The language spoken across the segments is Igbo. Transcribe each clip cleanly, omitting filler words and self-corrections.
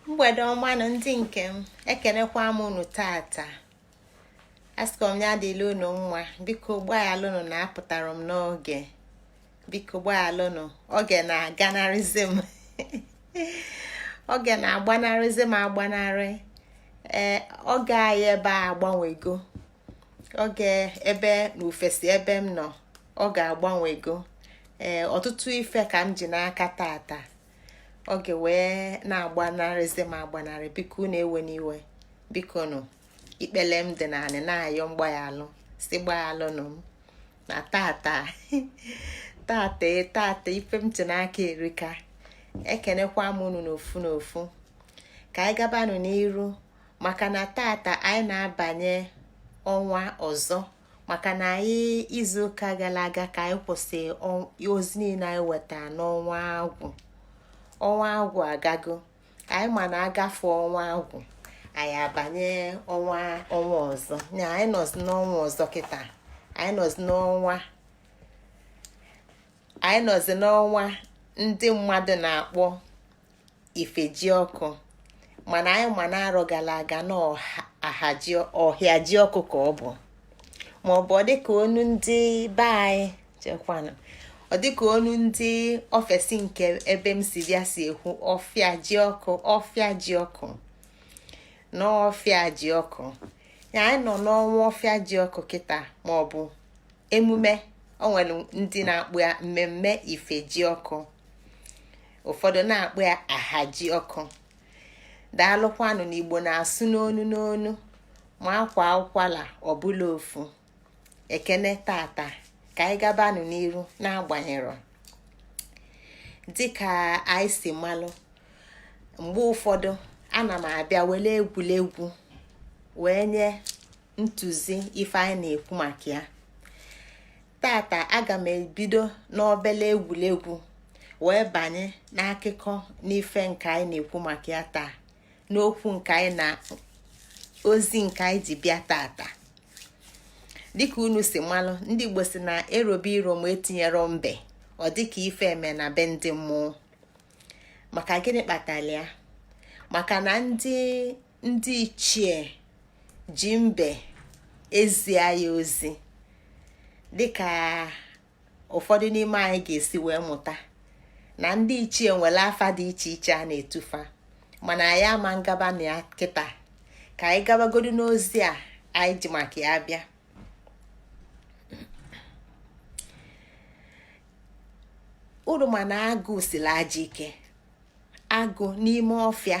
Mgbede ọma nụ ndị nke m, ekenekwa m unu tata. Asịkọm ya dịla unu mma, biko gbaghalụnụ na apụtara m n'oge. Biko gbaghalụnụ, oge na-aganarịzi m oge na-agbanarịzi m agbanarị. Oge anyị ebe a agbanwego. Oge ebe n'ufesi ebe m nọ, ọ ga-agbanwego. Ọtụtụ ife ka m ji n'aka tata. Oge wee na-agbanarịzi m agbanarị, biko unu ewe n'iwe. Biko nụ, ikpele m dị naanị na-ayọ mgbaghalụ, si gbaghalụnụ m na tata tata ife m ji n'aka erika. Ekenekwa m unu n'ofu n'ofu. Ka anyị gabanụ n'iru, maka na tata anyị na-abanye ọnwa ọzọ, maka na anyị izuụka gara aga ka anyị kwụsị ozi niile anyị weta n'ọnwa agwụ. Ọnwa agwụ agago, anyị ma na agafe ọnwa agwụ, anyị abanye ọnwa ọzọ. Nya anyị nọzi n'ọnwa ọzọ kịta. Anyị nọzi n'ọnwa ndị mmadụ na-akpọ IFEJIOKU, mana anyị ma na arọ gara aga na ọhịa ji ọkụ ka ọ bụ, ma ọ bụ ọ dịka onu ndị be anyị chekwanụ, ọ dịka onu ndị ofesi nke ebe m si bịa si ekwu ọfịa ji ọkụ n'ọfịa ji ọkụ. Ya anyị nọ n'ọnwa ọfịa ji ọkụ kịta, ma ọ bụ emume. O nwere ndị na-akpụ ya mmemme IFEJIOKU, ụfọdụ na-akpụ ya ahaji ọkụ. Daalụkwanụ n'Igbo na-asụ n'onu ma akwa ụkwala ọbụla ofu. Ekene tata ka anyị gabanụ n'iru na-agbanyerọ. Dịka anyị si malụ, mgbe ụfọdụ ana m abịa wele egwuregwu wee nye ntụzi ife anyị na-ekwu maka ya. Tata aga m ebido n'obele egwuregwu wee banye n'akụkọ n'ife nke anyị na-ekwu maka ya taa, n'okwu nke anyị na ozi nke anyị ji bịa tata. Dịka unu si malụ, ndị Igbo si na erobe iro ma etinyero mbe, ọ dịka ife eme na be ndị mmụọ. Maka gịnị kpatara ya? Maka na ndị ichie ji mbe ezi anyị ozi, dịka ụfọdụ n'ime anyị ga-esi wee mụta na ndị ichie nwere afa dị iche iche a na-etufa, mana anyị ama ngaba na ya kịta. Ka anyị gabagodu n'ozi a anyị ji maka ya bịa. Uru mana agụ siri aja ike, agụ n'ime ọfịa,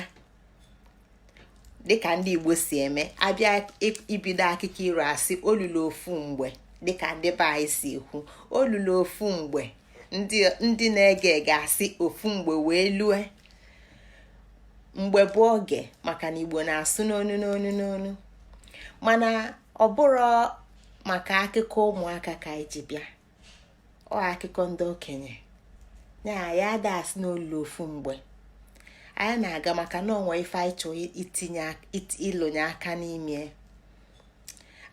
dịka ndị Igbo si eme. Abịa ibido akụkọ iro asị olulu ofu mgbe, dịka ndị be anyị si ekwu olulu ofu mgbe. Ndị na-ege ege asị ofu mgbe wee lue. Mgbe bụ oge, maka na Igbo na-asụ n'onu. Mana ọ bụrụ maka akụkọ ụmụaka ka anyị ji bịa, ọ akụkọ ndị okenye. Ya ya ada asị n'olulu ofu mgbe. Anyị na-aga maka na onwe ife anyị chọọ ilonye aka n'ime.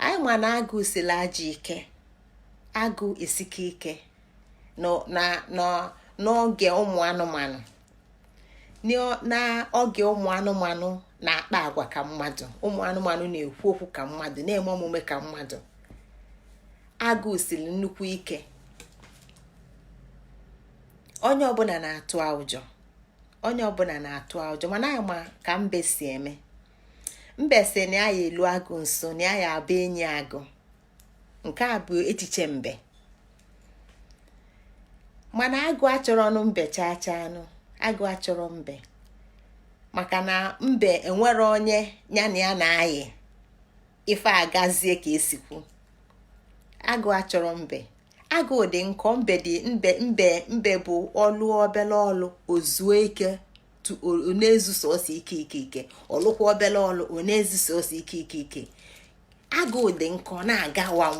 Anyị ma na agụ sila aja ike, agụ esike ike n'oge ụmụ anụmanụ. N'oge ụmụ anụmanụ na-akpa agwa ka mmadụ, ụmụ anụmanụ na-ekwu okwu ka mmadụ, na-eme omume ka mmadụ. Agụ siri nnukwu ike. Onye ọbụla na-atụ ụjọ, mana anyị ma ka mbe si eme. Mbe si na ya elu agụ nso, na ya abụ enyi agụ. Nke a bụ echiche mbe. Mana agụ achọrọ ọnụ mbe chaa anụ. Agụ achọrọ mbe, maka na mbe enwere onye ya na ya na-ayị ife agazie ka esikwu. Agụ achọrọ mbe. Agụ dị nkọ, mbe bụ ọlụ obele ọlụ ozuo ike, ọ na-ezuso osi ike, ọlụkwa obele ọlụ ọ na-ezuso osi ike. Agụ dị nkọ na-aga wam.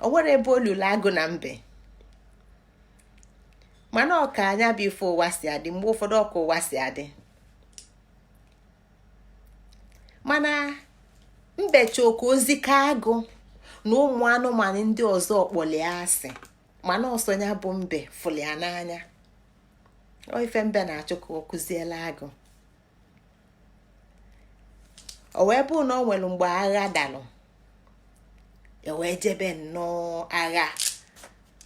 O nwere ebe olulu agụ na mbe. Mana ọka anya bụ ife ụwa si adị, mgbe ụfọdụ ọka ụwa si adị. Mana mbe chọọ ozi ka agụ na ụmụ anụmanụ ndị ọzọ kpọlie asị, mana ọsọ ya bụ mbe fụli ya n'anya. Ife mbe na-achọ ka ọ kụziela agụ. o wee bụ na o nwere mgbe agha dalụ e wee jebe nnọọ agha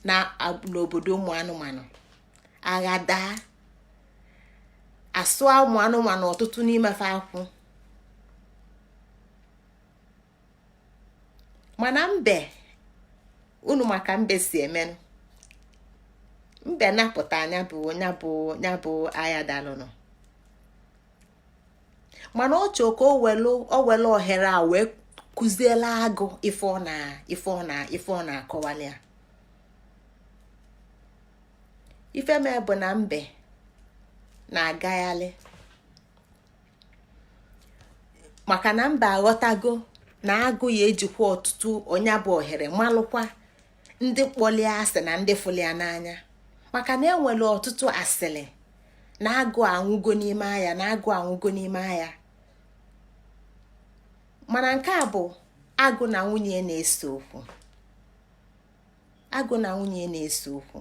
n'obodo ụmụ anụmanụ. Agha daa asụa ụmụ anụmanụ ọtụtụ n'ime fa akwụ, mana mbe unu maka mbe si emenụ. Mbe napụta anya bụ agha dalụnụ, mana ọ chọ ka o welu ohere a wee kụziela agụ ife ọ na-akọwali ya. Ife mee bụ na mbe na-agaghalị maka na mbe aghọtago na agụ ya ejikwa ọtụtụ ọnya bụ ohere malụkwa ndị kpọlie asị na ndị fụlia n'anya, maka na enwere ọtụtụ asịlị na agụ anwụgo n'ime ahịa na agụ anwụgo n'ime ahịa. Mana nke a bụ agụ na nwunye na-ese okwu. Agụ na nwunye na-ese okwu.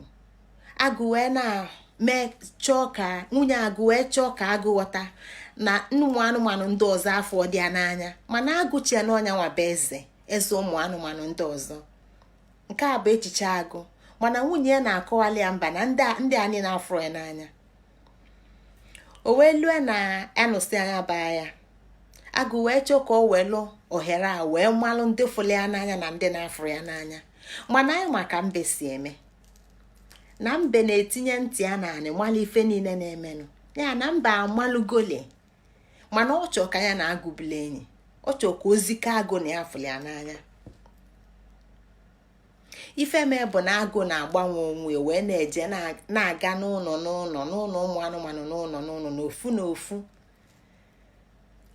Agụ wee na-eme chọọ ka nwunye agụ wee chọọ ka agụ ghọta na ụmụ anụmanụ ndị ọzọ afọ dị ya n'anya, mana agụ chie na ọnya nwa bụ eze ụmụ anụmanụ ndị ọzọ. Nke a bụ echiche agụ, mana nwunye ya na-akọwali ya mba na ndị anyị na-afọ ya n'anya. O wee lue na anụsị anya baa ya, agụ wee chọọ ka o welu ohere a wee malụ ndị fụli ya n'anya na ndị na-afụ ya n'anya. Mana anyị maka mbe si eme na mbe na-etinye ntị ya naanị malụ ife niile na-emenụ ya, na mbe amalụgole, mana ọ chọọ ka ya na agụ bụla enyi. Ọ chọọ ka ozike agụ na ya fụli ya n'anya. Ife mee bụ na agụ na-agbanwe onwe wee na-eje na-aga n'ụlọ ụmụ anụmanụ n'ụlọ n'ofu n'ofu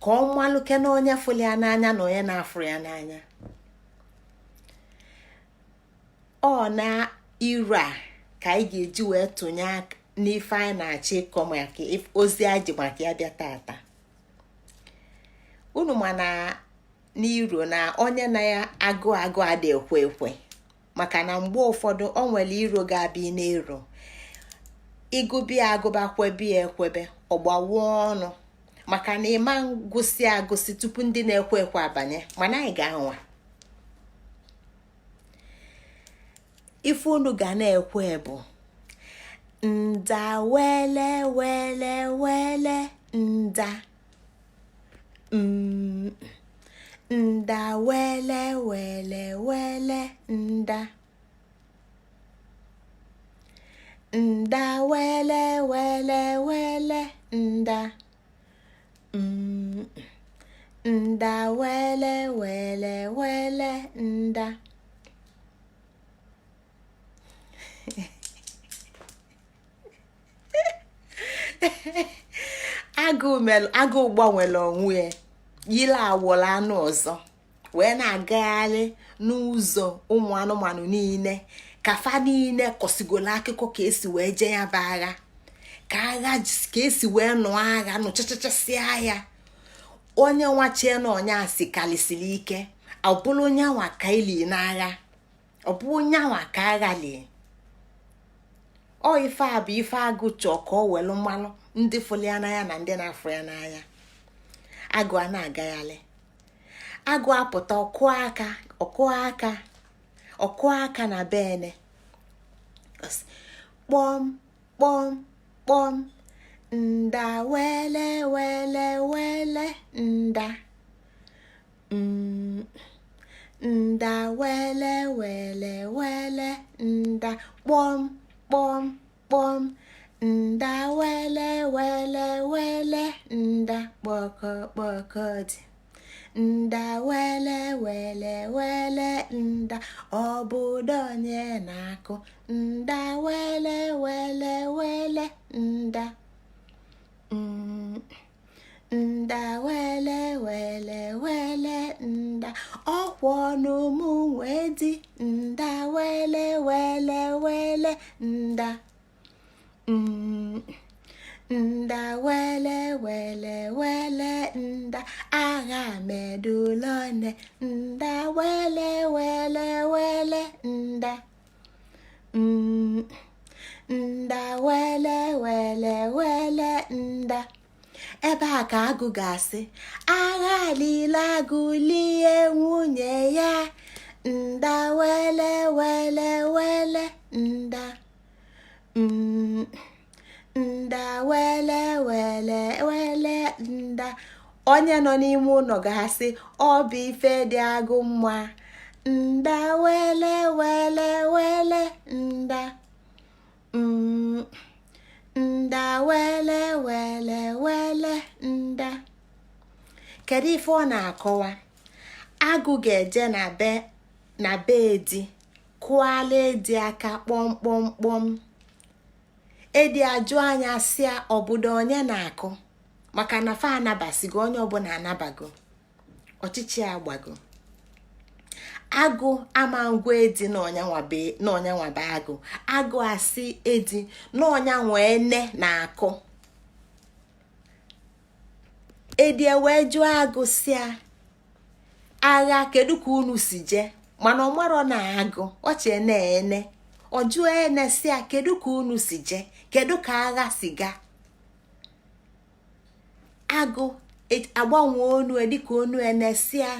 ka ọ malụke na onye fụli ya n'anya na onye na-afụrụ ya n'anya. Ọ na iru a ka anyị ga-eji wee tụnye aka n'ife anyị na-achọ ịkọ maka ozi aji maka ya bịa tata. Unu ma na n'iro na onye na ya agụ adị ekwe maka na mgbe ụfọdụ o nwere iro ga-abịa n'iro ịgụbịa agụbakwebi ekwebe ọgbawuo ọnụ maka na ịma agụsị tupu ndị na-ekwe abanye. Mana anyị ga-anwa ife unu ga na-ekwe bụ nda wele wele wele nda nda wele wele wele nda nda wele wele wele nda nda wele wele wele nda. Agụ gbanwere onwe ya yile awọla anụ ọzọ wee na-agagharị n'ụzọ ụmụ anụmanụ niile ka fa niile kọsigolo akụkọ ka esi wee jee ya bụ agha, ka esi wee nụọ agha nụchachachasịa ya. Onye nwachie na onye asị kalịsiri ike, ọ bụrụ onye nwa ka ili n'agha, ọ bụ onye nwa ka agha lie. Ọ ife a bụ ife agụ chọọ ka o welu mmanụ ndị fụli ya n'anya na ndị na-afụ ya n'anya. Agụ a na-agaghalị, agụ apụta ọkụ aka na bene kpọm kpọm kpọm nda wele wele wele nda nda wele wele wele nda kpọm kpọm kpọm nda wele wele wele nda kpọkọ kpọkọ dị nda wele wele wele nda obodo onye na-akụ nda wele wele wele nda nda wele wele wele nda ọkwọ n'ụmụ wee dị nda wele wele wele nda nda wele wele wele nda agha medulone nda wele wele wele nda nda wele wele wele nda ebe a ka agụ ga-asị agha alila agụ lie nwunye ya nda wele wele wele nda nda wele wele wele nda. Onye nọ n'ime ụlọ ga-asị ọ bụ ife dị agụ mma nda wele wele wele nda nda wele wele wele nda. Kedu ife ọ na-akọwa? Agụ ga-eje na be edi kụọla edi aka kpọmkpọmkpọm. Edi ajụ anya sịa obodo onye na-akụ, maka na fa anabasigo, onye ọbụla anabago, ọchịchị agbago. Agụ ama ngwa edi n'ọnyanwabe agụ. Agụ asị edi n'ọnyanwa ene na-akụ. Edi wee jụọ agụ sịa agha kedu ka unu si je, mana ọ marọ na agụ ọchị na-ene. Ọ jụọ ene sịa kedu ka unu si je, kedu ka agha si ga. Agụ agbanwe onu dịka onu ene sịa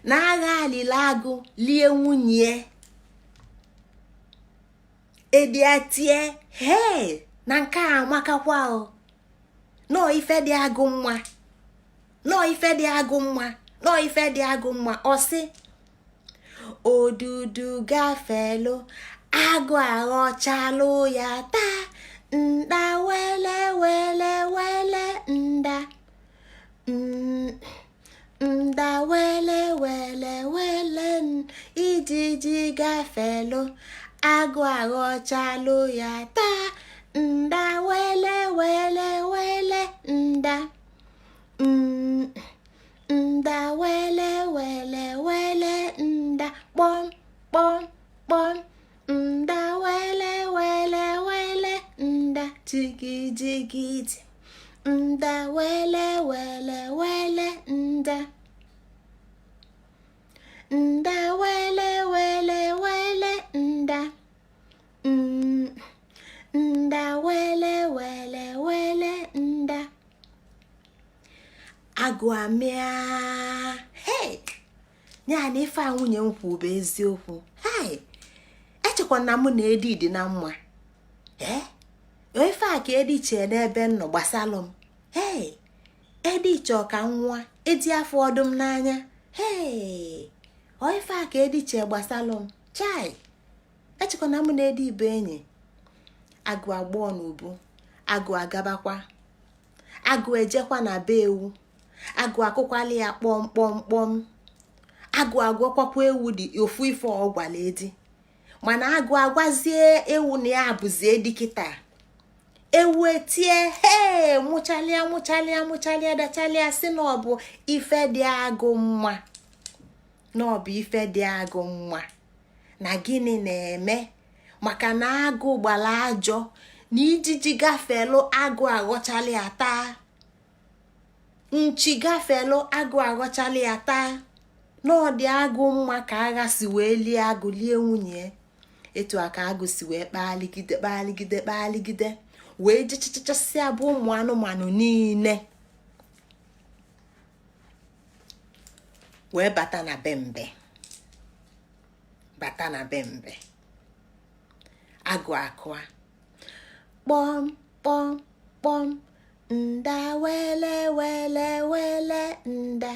na agha alila agụ lie nwunye. Edi atie na nke a amakakwa o, nọ ife dị agụ mma, nọ ife dị agụ mma, nọ ife dị agụ mma. Ọ sị odudu gafelu agụ aghọchalụ ya taa nda wele wele wele nda nda wele wele wele ijiji gafelu agụ aghọchalụ ya taa nda wele wele wele nda nda wele wele wele nda kpọm kpọm kpọm nda wele wele wele nda jigijigidi nda wele wele wele nda nda wele wele wele nda nda wele wele wele nda. Agụ amịa ya na ife a nwunye m kwụ bụ eziokwu. Echekwa na mụ na edi dị na mma. Ife a ka edi chee n'ebe m nọ gbasalụ m. Edi chọọ ka nwa edi afọ ọdụm n'anya. Ife a ka edi chee gbasalụ m. Chai, echekwa na mụ na edi bụ enyi. Agụ agbọọ n'ubu, agụ agabakwa, agụ ejekwa na be ewu, agụ akụkwali ya kpọmkpọmkpọm. Agụ agwakwakwa ewu dị ofu ife ọ gwala edi, mana agụ agwazie ewu na ya bụzi edi kịta. Ewu etie mụchalịa mụchalịa mụchalịa dachalịa sị na ọ bụ ife dị agụ mma, na ọ bụ ife dị agụ mma. Na gịnị na-eme? Maka na agụ gbala ajọ na ijiji gafelu agụ aghọchalịa taa, nchi gafelu agụ aghọchalịa taa. N'ọdị agụ mma ka agha si wee lie agụ lie nwunye. Etu a ka agụ si wee kpaligide kpaligide kpaligide wee jichichasịa bụ ụmụ anụmanụ niile wee bata na bembe. Agụ akụa kpọm kpọm kpọm nda wele wele wele nda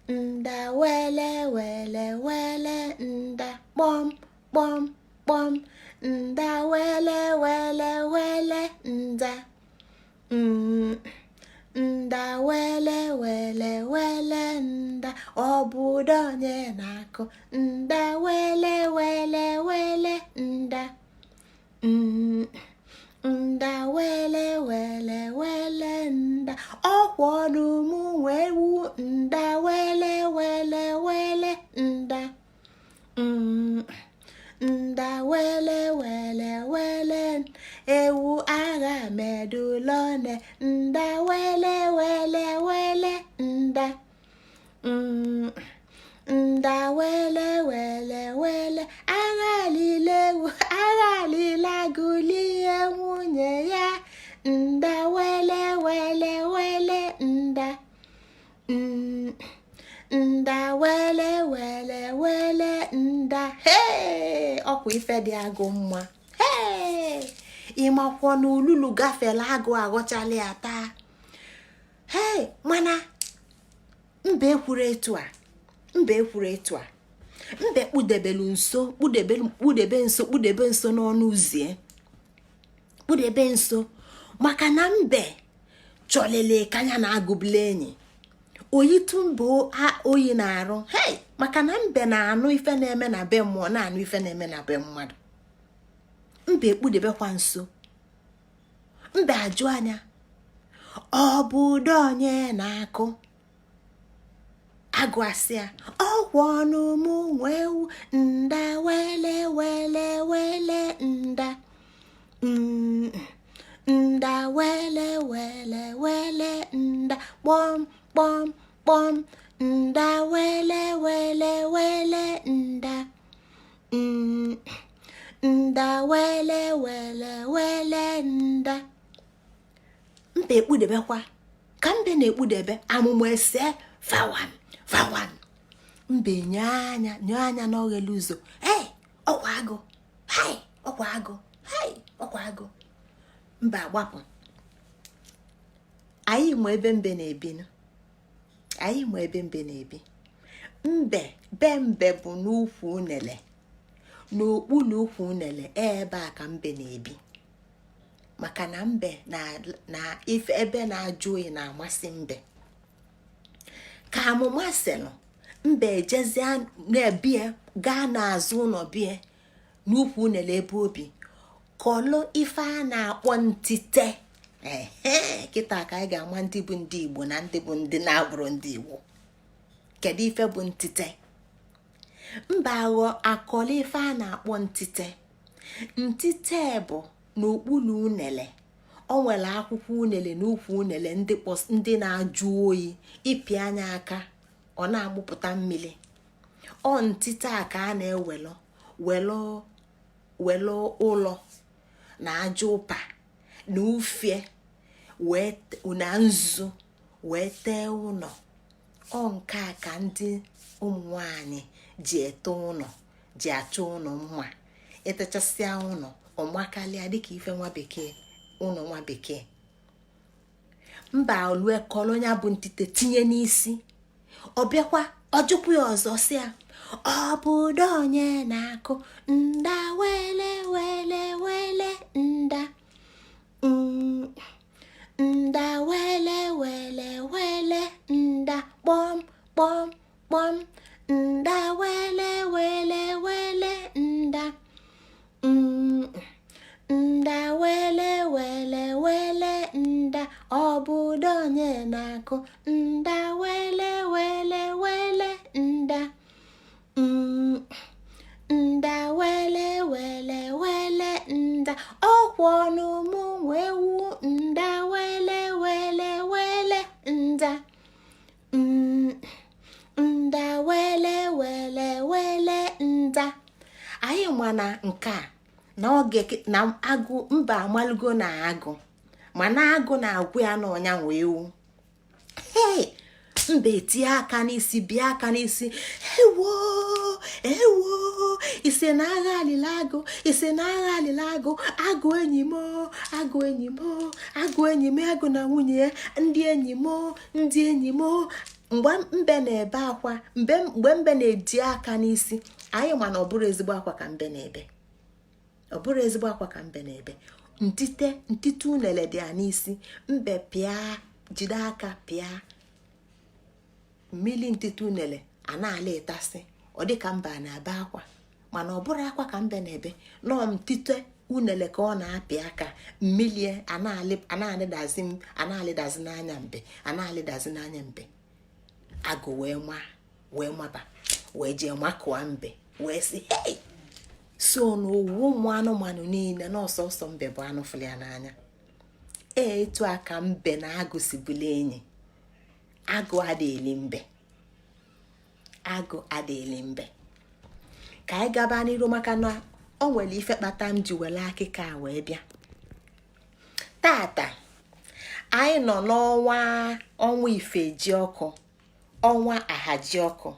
nda wele wele wele nda kpọm kpọm kpọm nda wele wele wele nda nda wele wele wele nda obodo onye na-akụ nda wele wele wele nda nda wele wele wele nda ọkwa ọnụ mụ wee wu nda wele wele wele nda nda wele wele wele ewu agha medulone nda wele wele wele nda nda wele wele wele agha lile agụ lie nwunye ya nda wele wele wele nda nda wele wele wele nda. Hey, ọkwa ife dị agụ mma. Hey, ịmakwọ na ululu gafela agụ aghọchala ya taa. Hey, mana mbe ekwuru etu a, mbe kpudebe nso n'ọnụ uzie, kpudebe nso, maka na mbe chọlele kanya na agụbula enyi oyitu mbụ ha oyi na-arụ. Hey, maka na mbe na-anụ ife na-eme na be mmụọ, na-anụ ife na-eme na be mmadụ. Mbe ekpudebekwa nso, mbe ajụ anya, ọ bụ ụdọ onye na-akụ? Agụ asị ya, ọgwụ ọnụ mụ nwewu nda wele wele wele nda nda wele wele wele nda kpọm kpọm kpọm nda wele wele wele nda nda wele wele wele nda. Mbe ekpudebekwa ka mbe na-ekpudebe amụmụ ese fawam fawam. Mbe nye anya n'oghelu ụzọ. Hey, ọkwa agụ. Hey, ọkwa agụ. Hey, ọkwa agụ. Mbe agbapụ. Anyị ma ebe mbe na-ebi. Mbe bụ n'ukwu unele, n'okpuru ukwu unele, ebe a ka mbe na-ebi. Maka na mbe na ife ebe na-ajụ oyi na-amasị mbe. Ka amụma selụ, mbe ejezie na-ebie gaa n'azụ ụlọ bie n'ukwu unele ebe obi kọlụ ife a na-akpọ ntite. Kịta ka anyị ga-ama ndị bụ ndị Igbo na ndị bụ ndị na-abụrụ ndị Igbo. Kedu ife bụ ntite? Mba aghọ akọlụ ife a na-akpọ ntite. Ntite bụ n'okpuru unele, o nwere akwụkwọ unele n'ukwu unele ndị na-ajụ oyi, ịpị anya aka ọ na-agbụpụta mmiri. Ọ ntite a ka a na-ewelụ ụlọ na aja ụpa na ufie na nzu wee tee ụlọ. Ọ nke a ka ndị ụmụ nwanyị ji ete ụlọ, ji achọ ụlọ mma. Etechasịa ụlọ ọmakalịa dịka ife nwa bekee, ụlọ nwa bekee. Mba olue kọlonya bụ ntite tinye n'isi. Ọ bịakwa ọjụkwu ya ọzọ sị ya, ọ bụ ụdọ onye na-akụ nda wele wele wele nda nda wele wele wele nda kpọm kpọm kpọm nda wele wele wele nda nda wele wele wele nda. Ọ bụ ụdọ onye na-akụ nda wele wele wele nda nda wele wele wele nda. Ọkwụ ọnụ mụ nwewu nda wele wele wele nda nda wele wele wele nda. Anyị mana nke a na oge na agụ mba amalụgo na agụ, mana agụ na-agwụ ya n'ọnya wee wu. Hey, mbe tie aka n'isi, bịa aka n'isi. Ewo ewo, ise na agha alịla agụ, ise na agha alịla agụ. Agụ enyi m, agụ enyi m, agụ enyi m, agụ na nwunye ya, ndị enyi m, ndị enyi m. Mgbe mbe na-ebe akwa, mgbe mbe na-edi aka n'isi, anyị ma na ọ bụrụ ezigbo akwa ka mbe na-ebe. Ọ bụrụ ezigbo akwa ka mbe na-ebe. Ntite unele dị ya n'isi. Mbe pịa, jide aka pịa mmiri ntite unele, a na-ala ịtasị. Ọ dị ka mba na-ebe akwa, mana ọ bụrụ akwa ka mbe na-ebe. Nọọ ntite unele ka ọ na-apị aka, mmiri a na-alịdazi n'anya mbe, a na-alịdazi n'anya mbe. Agụ wee maba wee jee makụọ mbe wee sị, hey, so n'owu ụmụ anụmanụ niile n'ọsọsọ mbe bụ anụ fụlụ ya n'anya. Etu a ka mbe na agụ si bụla enyi. Agụ adịghị mbe, agụ adịghị mbe. Ka anyị gaba n'iru, maka na o nwere ife kpata m ji were akịka wee bịa. tata anyị nọ ọnwa IFEJIOKU, ọnwa AHAJIOKU,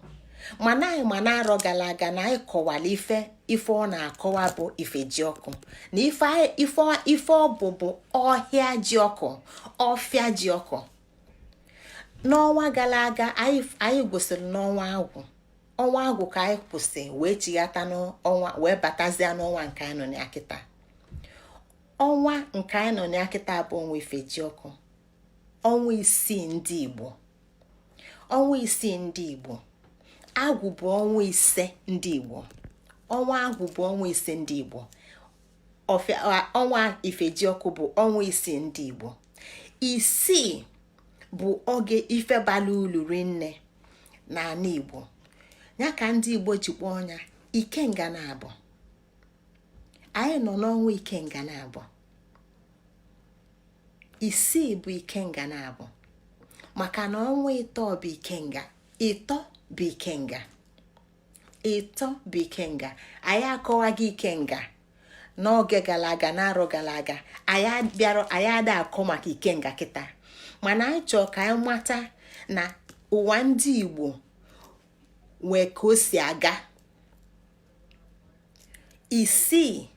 mana anyị ma na-arọ gara aga na anyị kọwara ife ọ na-akọwa bụ IFEJIOKU na ife ọ bụ ọhịa ji ọkụ, ọfịa ji ọkụ. N'ọnwa gara aga anyị gosiri n'ọnwa agwụ ka anyị kwụsị wee chighata n'ọnwa wee batazia n'ọnwa nke anyị nọ na kịta. Ọnwa nke anyị nọ na kịta bụ ọnwa IFEJIOKU, ọnwa isii ndị Igbo. Ọnwa isii ndị Igbo. Agwụ bụ ọnwa ise ndị Igbo. Ọnwa agwụ bụ ọnwa ise ndị Igbo. Ọnwa IFEJIOKU bụ ọnwa isii ndị Igbo. Isii bụ oge ife bara ulu rinne n'ala Igbo. Ya ka ndị Igbo jikpọ ọnya Ikenga na-abụ. Anyị nọ n'ọnwa Ikenga na-abụ. Isii bụ Ikenga na-abụ. Maka na ọnwa ịtọ bụ Ikenga. Ịtọ bụ Ikenga. Ịtọ bụ Ikenga. Anyị akọwaghị Ikenga n'oge gara aga, n'arọ gara aga. Anyị ada akọ maka Ikenga kịta. Mana anyị chọọ ka anyị mata na ụwa ndị Igbo nwee ka o si aga. Isii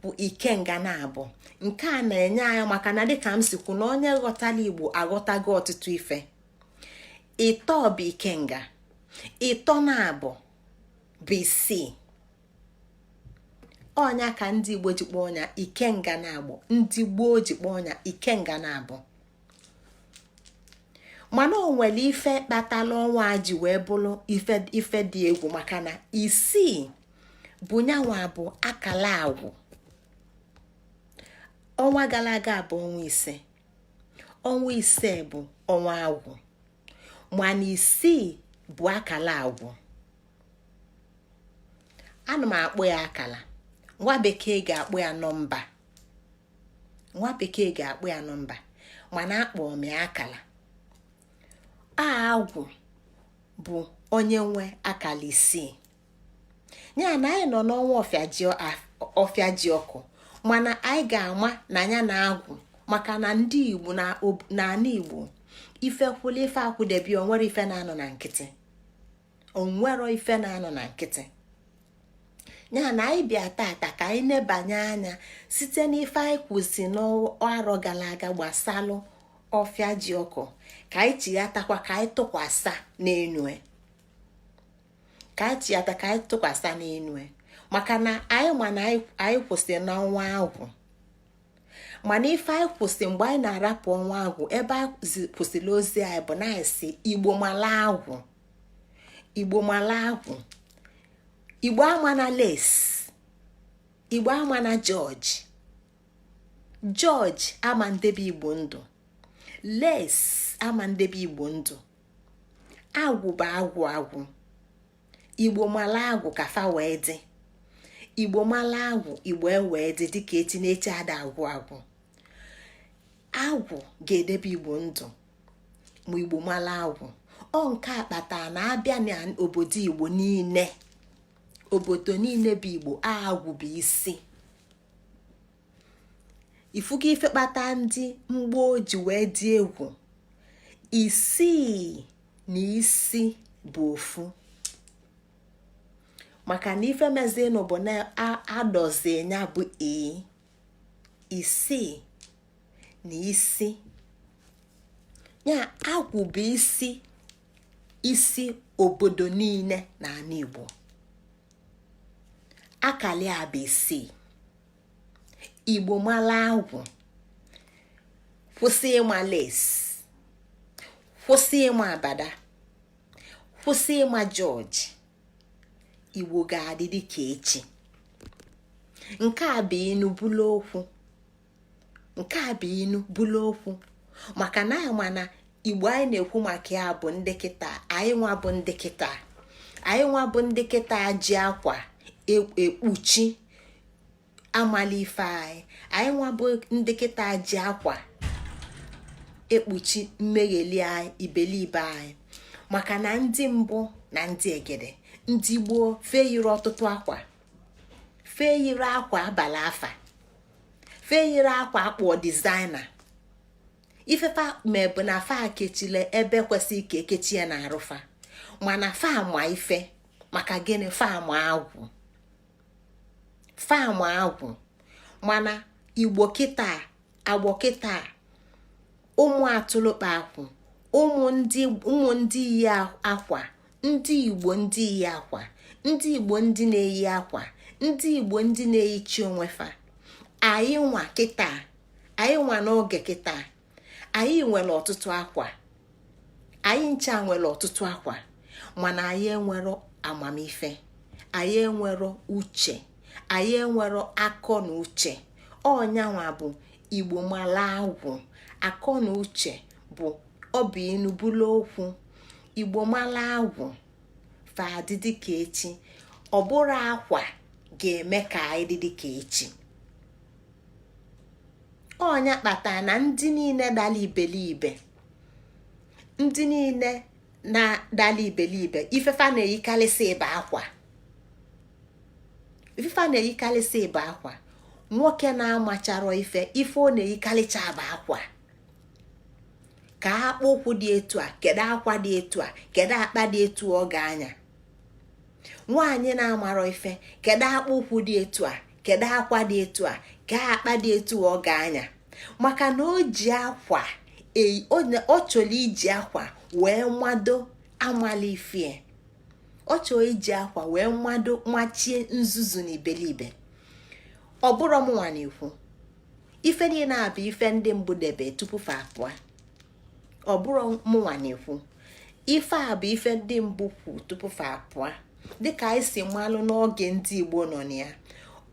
bụ Ikenga na-abụ. Nke a na-enye anyị maka na dịka m sikwu na onye ghọtala Igbo aghọtago ọtụtụ ife. Ịtọ bụ Ikenga. Ịtọ na-abụ bụ isii. Ọnya ka ndị Igbo jikpọ ọnya Ikenga na-abụ. Ndị gboo jikpọ ọnya Ikenga na-abụ. Mana o nwere ife kpatala ọnwa ji wee bụrụ ife dị egwu maka na isii bụ nyanwa bụ akala agwụ. Ọnwa gara aga bụ ọnwa ise. Ọnwa ise bụ ọnwa agwụ. Mana isii bụ akala agwụ. Ana m akpọ ya akala. Nwa bekee ga-akpọ ya nọmba. Nwa bekee ga-akpọ ya nọmba. Mana akpọ m ya akala. Agwụ bụ onye nwe akala isii. Ya na anyị nọ n'ọnwa ọfịa ji ọkụ. Mana anyị ga-ama na ya na agwụ maka na ndị Igbo na ana Igbo ife kwụla ife akwụdebi onwere ife na-anọ na nkịtị. Onwero ife na-anọ na nkịtị. Ya na anyị bịa tata ka anyị nebanye anya site n'ife anyị kwụsị n'arọ gara aga gbasalụ ọfịa ji ọkụ, ka anyị chighatakwa ka anyị tụkwasa n'enu. Ka anyị chighata ka anyị tụkwasa n'enu. Maka na anyị ma na anyị kwụsị n'ọnwa agwụ. Mana ife anyị kwụsị mgbe anyị na-arapụ ọnwa agwụ, ebe anyị kwụsịrị ozi anyị bụ na anyị si Igbo mala agwụ. Igbo mala agwụ. Igbo ama na les. Igbo ama na George. George ama ndebe Igbo ndụ. Les ama ndebe Igbo ndụ. Agwụ bụ agwụ. Igbo mala agwụ ka fa wee dị. Igbo mala agwụ Igbo ewee dị dịka etinyechi ada agwụ. Agwụ ga-edebe Igbo ndụ ma Igbo mala agwụ. Ọ nke akpata na abịa n'obodo Igbo niile. Obodo niile bụ Igbo, agwụ bụ isi. Ifuga ife kpata ndị mgbo ji wee dị egwu. Isii na isi bụ ofu. Maka na ife mezinụ bụ na adọzi nya bụ isii na isi. Ya agwụ bụ isi obodo niile na ala Igbo. Akali a bụ isii. Igbo mala agwụ. Kwụsị ịma les. Kwụsị ịma abada. Kwụsị ịma George. Igbo ga-adị dịka echi. Nke a bụ inu bụlụ okwu. Nke a bụ inu bụlụ okwu. Maka na anyị ma na Igbo anyị na-ekwu maka ya bụ ndị kịta. Anyị nwa bụ ndị kịta. Anyị nwa bụ ndị kịta ji akwa ekpuchi amali ife anyị. Anyị nwa bụ ndị kịta ji akwa ekpuchi mmegheli anyị, ibelibe anyị. Maka na ndị mbụ na ndị egede, ndị gboo fe yiri ọtụtụ akwa. Fe yiri akwa abala afa. feyiri akwa akpọ designer ifefa mebụ na fa kechile ebe kwesị ike ekechie na arụfa mana fa ma ife maka gịnị fa ma agwụ mana igbo kịta agbọ kịta ụmụ atụlụkpa akwụ ụmụ ndị yi akwa ndị igbo ndị yi akwa ndị igbo ndị na-eyi akwa ndị igbo ndị na-eyichi onwe fa anyị nwa kịta anyị nwa n'oge kịta anyị nwere ọtụtụ akwa anyị ncha nwere ọtụtụ akwa mana anyị enwero amamife anyị enwero uche anyị enwero akọ na uche ọnyanwa bụ igbo mala agwụ akọ na uche bụ ọbụ inu bụlụ okwu igbo mala agwụ fadịdị ka echi ọ bụrụ akwa ga-eme ka anyị dịdị ka echi ọnya kpatara na ndị niile dala ibelibe ndị niile na-dala ibelibe ifefa na-eyikarịsị ịba akwa ifefa na-eyikarịsị ịba akwa nwoke na-amacharo ife ọ na-eyikarịcha aba akwa ka akpụ ụkwụ dị etu a kedu akwa dị etu a kedu akpa dị etu ọ ga-anya nwaanyị na-amarọ ife kedu akpụ ụkwụ dị etu a kedu akwa dị etu a ka akpa dị etu ọ ga-anya maka na o ji akwa ọ chọrọ iji akwa wee nwado amalifie ọ chọrọ iji akwa wee nwado machie nzuzu na ibelibe ọ bụrụ mụnwa na-ekwu ife niile na-abụ ife ndị mbụ debe tupu fa apụa ọ bụrụ mụnwa na-ekwu ife a bụ ife ndị mbụ kwu tupu fa apụa dịka anyị si malụ n'oge ndị igbo nọ na ya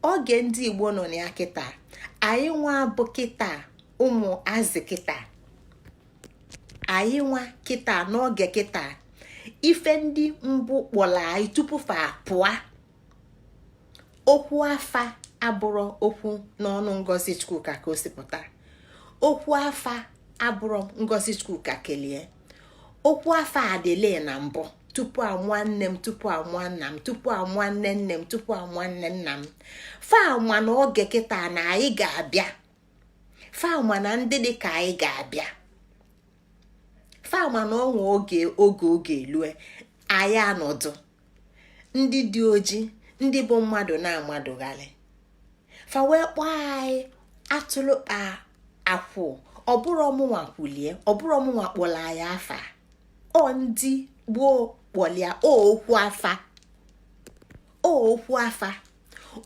oge ndị igbo nọ na ya kịta anyị nwa bụ kịta ụmụ azị kịta anyị nwa kịta n'oge kịta ife ndị mbụ kpọrọ anyị tupu fa apụa okwu afa abụrụ okwu n'ọnụ Ngozi Chukwuka ka o si pụta okwu afa abụrụ Ngozi Chukwuka kelie okwu afa adịle na mbụ tupu amụọ nne m tupu amụọ nna m tupu amụọ nne nne m tupu amụọ nne nna m fama na oge kịta na anyị ga-abịa fama na ndị dị ka anyị ga-abịa fama na ọnwa oge elue anyị anọdụ ndị dị oji ndị bụ mmadụ na-amadụgharị fa wee kpọọ anyị atụlụkpa akwụ ọbụrụ ọmụnwa kwulie ọbụrụ ọmụnwa kpọrọ anyị afa ọ ndị gboo kpọlia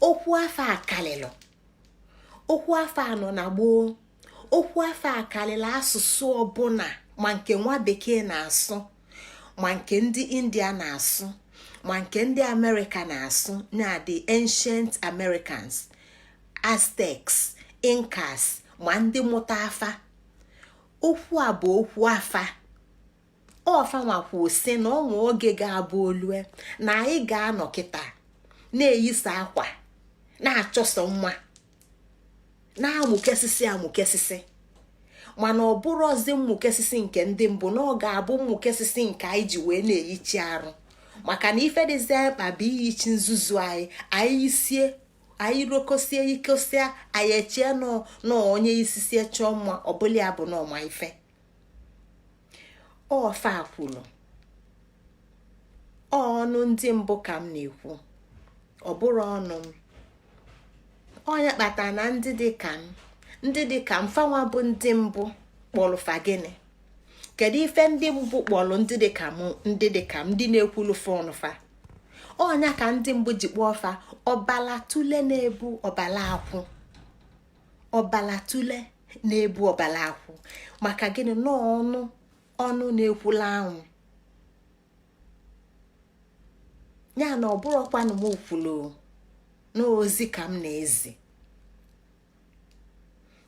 okwu afa akalịlụ okwu afa anọ na gboo okwu afa akalịlụ asụsụ ọbụla ma nke nwa bekee na-asụ ma nke ndị India na-asụ ma nke ndị America na-asụ na the ancient Americans Aztecs Incas ma ndị mụta afa okwu a bụ okwu afa ọfanwakwu si na ọnwa oge ga-abụ olue na anyị ga-anọ kịta na-eyisa akwa na-achọsọ nwa na-amụkesisi mana ọ bụrụ ozi mmụkesisi nke ndị mbụ na ọ ga-abụ mmụkesisi nke anyị ji wee na-eyichi arụ maka na ife dịzie mkpa bụ iyichi nzuzu anyị sie anyị rokosie ikosia anyị echie nọ onye isisie chọọ mma ọbụla ya bụ n'ọma ife ọfa kwuru ọnụ ndị mbụ ka m na-ekwu ọ bụrụ ọnụ m onye kpatara na ndị dị ka m fanwa bụ ndị mbụ kpọrọ fagịnị kedu ife ndị mbụ kpọrọ ndị dị ka m ndị na-ekwulu fọnụ fa ọnya ka ndị mbụ ji kpọọ fa ọbala tule na-ebu ọbala akwụ ọbala tule na-ebu ọbala akwụ maka gịnị ọnụ na-ekwula anwụ ya na ọ bụrụkwanụ m kwulu n'ozi ka m na-ezi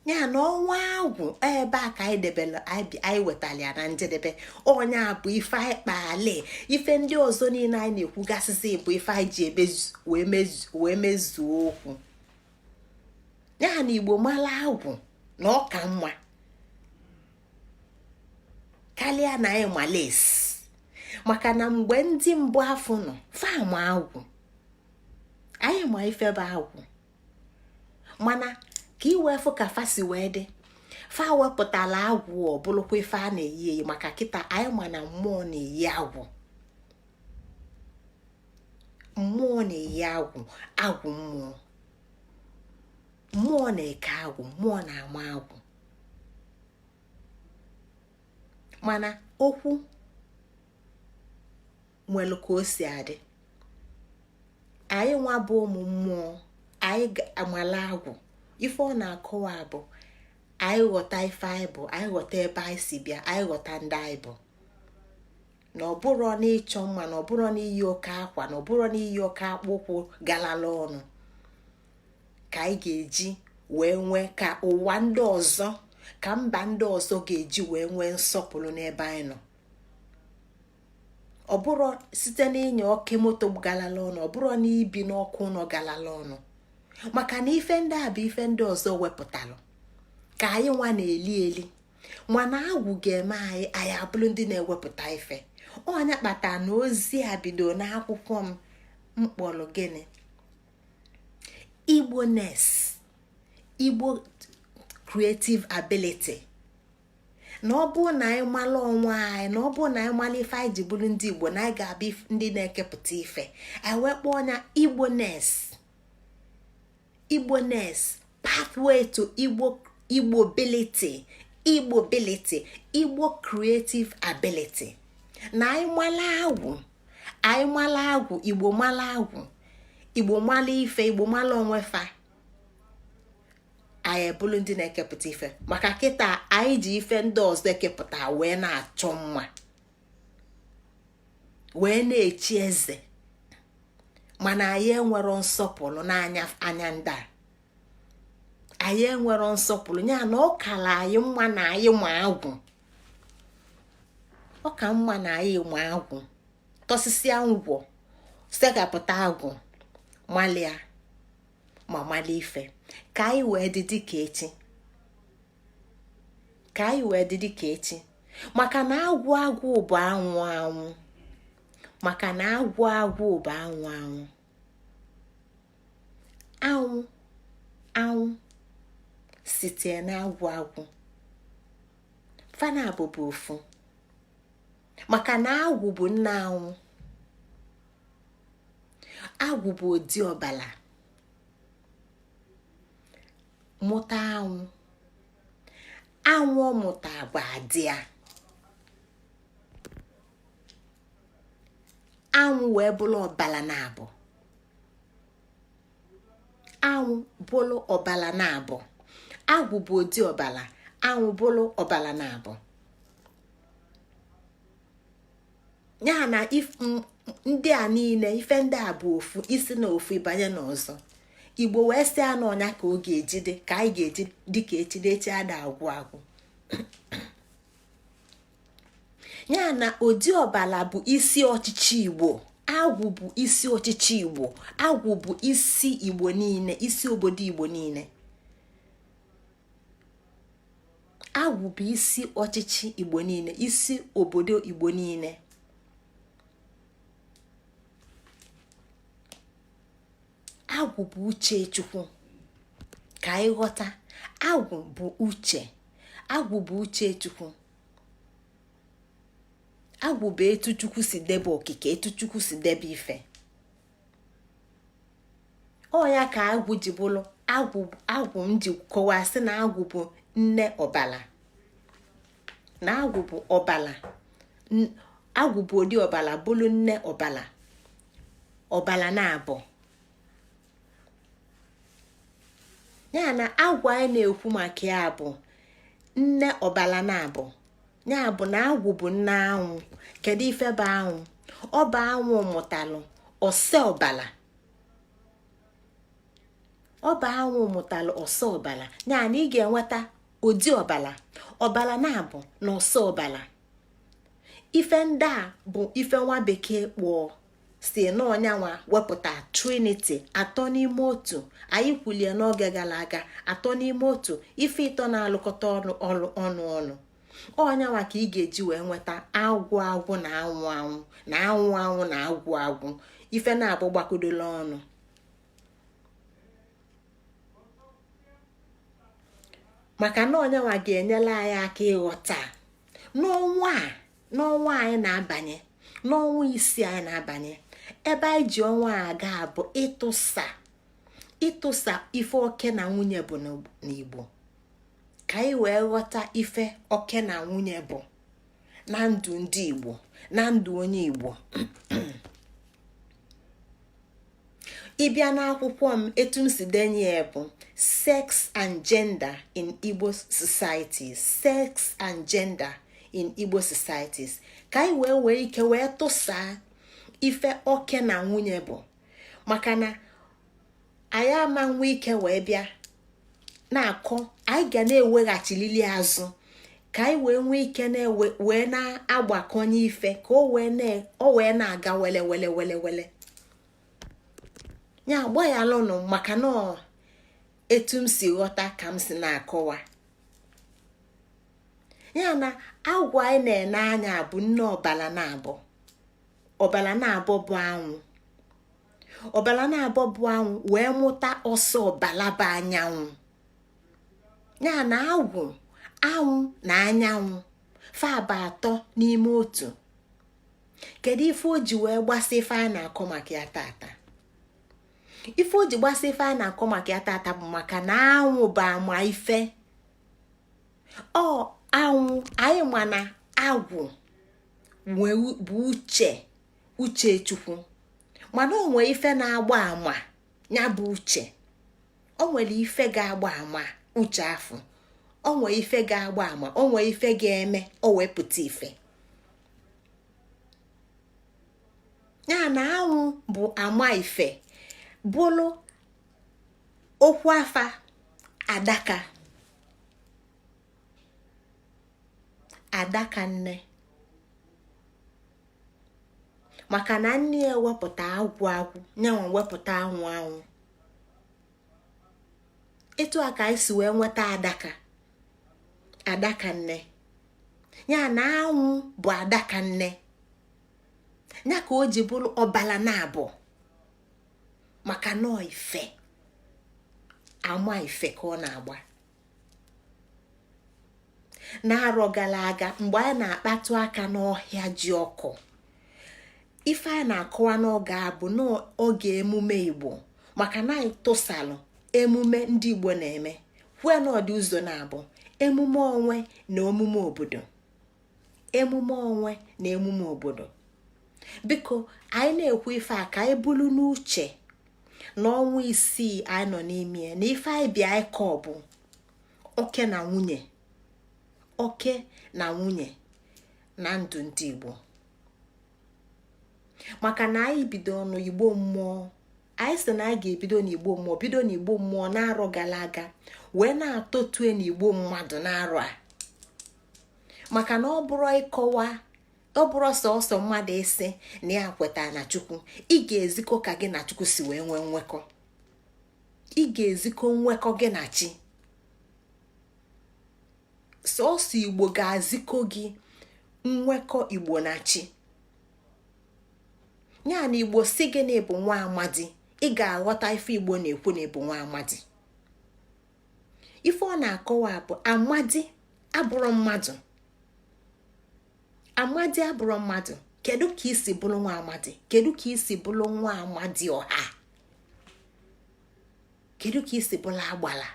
ya na ọnwa agwụ ebe a ka anyị debere anyị wetara ya na njedebe onye a bụ ife anyị kpali ife ndị ọzọ niile anyị na-ekwugasịsị bụ ife anyị ji wee mezuo okwu ya na igbo mara agwụ na ọka mma karịa na anyị malesi maka na mgbe ndị mbụ afọ nọ fam agwụ anyị ma ife bụ agwụ mana ka iwe fụ ka fa si wee dị. Fa wepụtala agwụ ọ bụrụkwa ife a na-eyi eyi, maka kịta anyị ma na mmụọ na-eyi agwụ. Mmụọ na-eyi agwụ, agwụ mmụọ. Mmụọ na-eke agwụ, mmụọ na-ama agwụ. Mana okwu nwere ka o si adị. Anyị nwa bụ ụmụ mmụọ, anyị amala agwụ. Ife ọ na-akọwa bụ anyị ghọta ife anyị bụ, anyị ghọta ebe anyị si bịa, anyị ghọta ndị anyị bụ. Na ọ bụrụ na ịchọ mma, na ọ bụrụ na iyi oke akwa, na ọ bụrụ na iyi oke akpụkwụ galala ọnụ, ka anyị ga-eji wee nwee, ka ụwa ndị ọzọ, ka mba ndị ọzọ ga-eji wee nwee nsọpụrụ n'ebe anyị nọ. Ọ bụrụ site n'ịnya oke moto galala ọnụ, ọ bụrụ na ibi n'ọkụ ụlọ galala ọnụ, maka na ife ndị a bụ ife ndị ọzọ wepụtalụ ka anyị nwa na-eli eli. Mana agwụ ga-eme anyị abụrụ ndị na-ewepụta ife. Ọnya kpatara na ozi a bido n'akwụkwọ m mkpọrọ gịnị, Igbo-ness, Igbo creative ability. Na ọ bụ na anyị mara onwe anyị, na ọ bụ na anyị mara ife anyị ji bụrụ ndị Igbo, na anyị ga-abụ ndị na-ekepụta ife, anyị wekpọ ọnya Igbo-ness. Igbo-ness, pathway to Igbo-ability, Igbo-ability, Igbo creative ability. Na anyị mara agwụ, anyị mara agwụ, Igbo mara agwụ, Igbo mara ife, Igbo mara onwe fa, anyị ebulu ndị na-ekepụta ife. Maka kịta anyị ji ife ndị ọzọ ekepụta wee na-achọ mma, wee na-echi eze, mana anyị enwero nsọpụrụ n'anya ndị a. Anyị enwero nsọpụrụ, ya na ọ kala anyị mma na anyị ma agwụ. Ọ ka mma na anyị ma agwụ, tọsịsịa ngwọ, segapụta agwụ, malia ma mali ife, ka anyị wee dị dịka echi, ka anyị wee dị dịka echi. Maka na agwụ bụ anwụ anwụ, maka na agwụ bụ anwụ anwụ. Anwụ site na agwụ fana abụbụ ofu, maka na agwụ bụ nna anwụ. Agwụ bụ odi ọbala mụta anwụ mụta agba dị ya. Anwụ wee bụrụ ọbala na-abụ, anwụ bụrụ ọbala na-abụ. Agwụ bụ odi ọbala, anwụ bụrụ ọbala na-abụ. Ya na ndị a niile, ife ndị a bụ ofu, isi na ofu ịbanye n'ọzọ. Igbo wee sị anụ ọnya ka ọ ga-eji dị, ka anyị ga-eji dị ka echi n'echi ada agwụ. Ya na odi ọbala bụ isi ọchịchị Igbo, agwụ bụ isi ọchịchị Igbo, agwụ bụ isi Igbo niile, isi obodo Igbo niile. Agwụ bụ isi ọchịchị Igbo niile, isi obodo Igbo niile. Agwụ bụ uche Chukwu, ka anyị ghọta. Agwụ bụ uche, agwụ bụ uche Chukwu. Agwụ bụ etu Chukwu si debe okike, etu Chukwu si debe ife. Ọ ya ka agwụ ji bụrụ agwụ m ji kọwaa sị na agwụ bụ nne ọbala, na agwụ bụ ọbala, agwụ bụ ụdị ọbala bụrụ nne ọbala, ọbala na-abụ. Ya na agwụ anyị na-ekwu maka ya bụ nne ọbala na-abụ. Ya bụ na agwụ bụ nne anwụ. Kedu ife bụ anwụ? Ọ bụ anwụ mụtalụ ose ọbala. Ọ bụ anwụ mụtalụ ose ọbala. Ya na ị ga-enweta ụdị ọbala, ọbala na-abụ na ose ọbala. Ife ndị a bụ ife nwa bekee kpọọ si n'ọnyanwa wepụta Trinity, atọ n'ime otu. Anyị kwulie n'oge gara aga, atọ n'ime otu, ife ịtọ na-alụkọta ọnụ. Ọnyanwa ka ị ga-eji wee nweta agwụ na anwụ na anwụ na agwụ, ife na-abụ gbakodola ọnụ. maka na onye nwa ga-enyela anyị aka ịghọta n'ọnwa anyị na-abanye, n'ọnwa isii anyị na-abanye, ebe anyị ji ọnwa aga bụ ịtụsa ife oke na nwunye bụ n'Igbo, ka anyị wee ghọta ife oke na nwunye bụ na ndụ ndị Igbo, na ndụ onye Igbo. ịbịa n'akwụkwọ m, etu m si denye bụ sex and gender in Igbo societies, sex and gender in Igbo societies, ka anyị wee ike wee tụsaa ife oke na nwunye bụ, maka na anyị ama nwe ike wee bịa na-akọ, anyị ga na-eweghachilili azụ ka anyị wee nwee ike wee na-agbakọnye ife ka o wee na-aga wele wele wele wele. Ya agbayalụnụ, maka na etu m si ghọta ka m si na-akọwa ya na agwa anyị na-ene anya bụ nne ọbala na-abọ. Ọbala na-abọ bụ anwụ. Ọbala na-abọ bụ anwụ wee mụta ọsọ ọbala bụ anyanwụ. Ya na anwụ na anyanwụ faba atọ n'ime otu. Kedu ife o ji wee gbasa ife a na-akọ maka ya tata? Ife o ji gbasa ife a na-akọ maka ya tata bụ maka na anwụ bụ ama ife. Anwụ anyị ma na agwụ bụ uche Chukwu, mana o nwere ife na-agba ama ya bụ uche. O nwere ife ga-agba ama uche afọ, o nwere ife ga-agba ama, o nwere ife ga-eme o wepụta ife. Ya na anwụ bụ ama ife, bụlụ okwu afa adaka nne, maka na nne ewepụta agwụ nyanwa wepụta anwụ. Etu a ka anyị si wee nweta adaka nne. Ya na anwụ bụ adaka nne, ya ka o ji bụrụ ọbala na-abụ, maka nọọ ife ama ife ka ọ na-agba. N'arọ gara aga, mgbe anyị na-akpatụ aka n'ọhịa ji ọkụ, ife a na-akọwa n'oge a bụ n'oge emume Igbo, maka na anyị tụsalụ emume ndị Igbo na-eme kwue n'ọdị ụzọ na-abụ emume onwe na emume obodo. Emume onwe na emume obodo. Biko anyị na-ekwu ife a ka anyị bulu n'uche n'ọnwa isii anyị nọ n'ime na ife anyị bịa ịkọ bụ oke na nwunye na ndụ ndị Igbo. Maka na anyị bido n'Igbo mmụọ, anyị sị na anyị ga-ebido n'Igbo mmụọ, bido n'Igbo mmụọ na-arọ gara aga wee na-atọtue n'Igbo mmadụ na-arọ a. Maka na ọ bụrụ sọsọ mmadụ ise na ya kweta na Chukwu, ị ga-ezikọ ka gị na Chukwu si wee nwee nwekọ. Ị ga-ezikọ nwekọ gị na Chi. Sọsọ Igbo ga-azikọ gị nwekọ Igbo na Chi. Ya na Igbo si gị na ịbụ nwa amadi, ị ga-aghọta ife Igbo na-ekwu na ịbụ nwa amadi. Ife ọ na-akọwa bụ amadi abụrụ mmadụ. Amadi abụrụ mmadụ. Kedu ka isi bụrụ nwa amadi? Kedu ka isi bụrụ nwa amadi ọha? Kedu ka isi bụrụ agbala?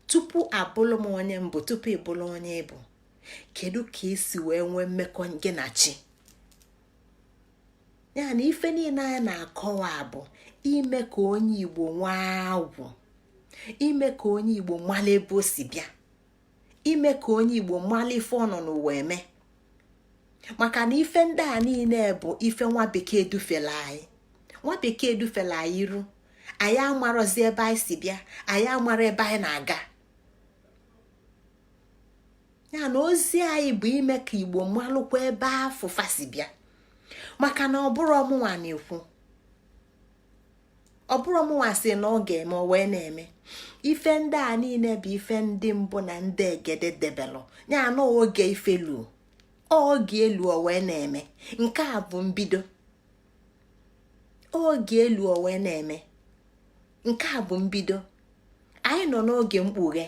Tupu abụrụ m onye mbụ, tupu ịbụrụ onye ịbụ, kedu ka isi wee nwee mmekọ gị na Chi? Ya na ife niile anyị na-akọwa bụ ime ka onye Igbo nwee agwụ, ime ka onye Igbo mara ebe o si bịa, ime ka onye Igbo mara ife ọ nọ n'ụwa eme. Maka na ife ndị a niile bụ ife nwa bekee dufela anyị. Nwa bekee dufela anyị iru, anyị amarozi ebe anyị si bịa, anyị amara ebe anyị na-aga. Ya na ozi anyị bụ ime ka Igbo malụkwa ebe afụfa si bịa. Maka na ọ bụrụ ọmụnwa na-ekwu, ọ bụrụ ọmụnwa si na ọ ga-eme o wee na-eme. Ife ndị a niile bụ ife ndị mbụ na ndị egede debelụ. Ya na oge ifelu, oge elu o wee na-eme. Nke a bụ mbido. Oge elu o wee na-eme. nke a bụ mbido. Anyị nọ n'oge mkpughe.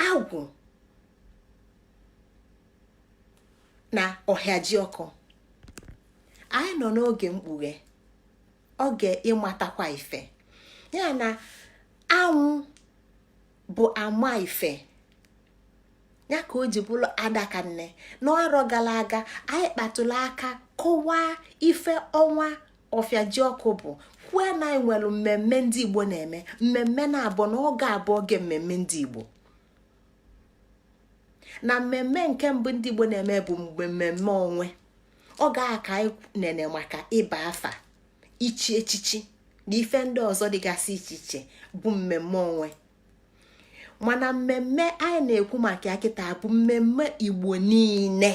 Agwụ na OHIA-Ji-Oku. Anyị nọ n'oge mkpughe, oge ịmatakwa ife. Ya na anwụ bụ ama ife. Ya ka o ji bụrụ adaka nne. N'ọrụ gara aga anyị kpatụrụ aka kọwaa ife ọnwa OHIA-Ji-Oku bụ. Kwue na anyị nwere mmemme ndị Igbo na-eme. Mmemme na-abụ na oge abụọ oge mmemme ndị Igbo. Na mmemme nke mbụ ndị Igbo na-eme bụ mgbe mmemme onwe. Oge a ka anyị nene maka ịba afa, ichi echichi na ife ndị ọzọ dịgasị iche iche bụ mmemme onwe. Mana mmemme anyị na-ekwu maka ya kịta bụ mmemme Igbo niile.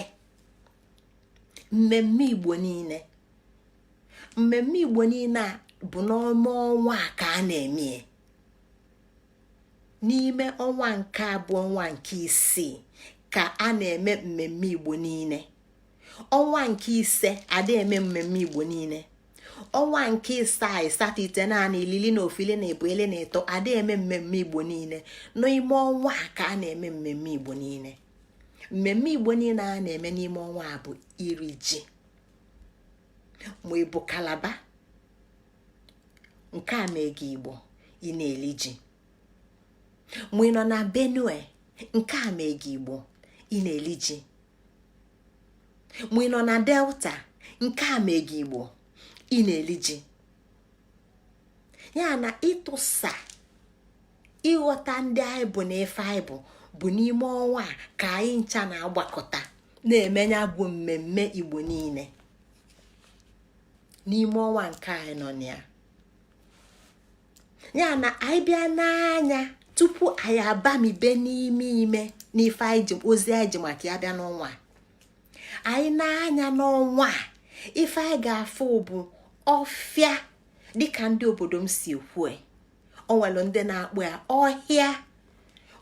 Mmemme Igbo niile. Mmemme Igbo niile a bụ n'ọnwa ọnwa ka a na-eme. N'ime ọnwa nke abụọ, ọnwa nke isii ka a na-eme mmemme Igbo niile. Ọnwa nke ise ada eme mmemme Igbo niile. Ọnwa nke isaa, asatọ, ite, naanị, ilili na ofili na ebuele na ịtọ ada eme mmemme Igbo niile. N'ime ọnwa ka a na-eme mmemme Igbo niile. Mmemme Igbo niile a na-eme n'ime ọnwa a bụ iri ji. Ma ị bụ Kalaba, nke a mee gị Igbo, ị na-eli ji. Ma ị nọ na Benue, nke a mee gị Igbo, ị na-eli ji. Ma ị nọ na Delta, nke a mee gị Igbo, ị na-eli ji. Ya na ịtụsa ịghọta ndị anyị bụ na efe anyị bụ n'ime ọnwa a ka anyị ncha na-agbakọta na-emenya bụ mmemme Igbo niile. N'ime ọnwa nke anyị nọ na ya. Ya na anyị bịa n'anya tupu anyị abamibe n'ime ime n'ife anyị ji ozi anyị ji maka ya bịa n'ọnwa. Anyị na-anya n'ọnwa ife anyị ga-afụ bụ ọfịa dịka ndị obodo m si kwue. O nwere ndị na-akpụ ya ọhịa,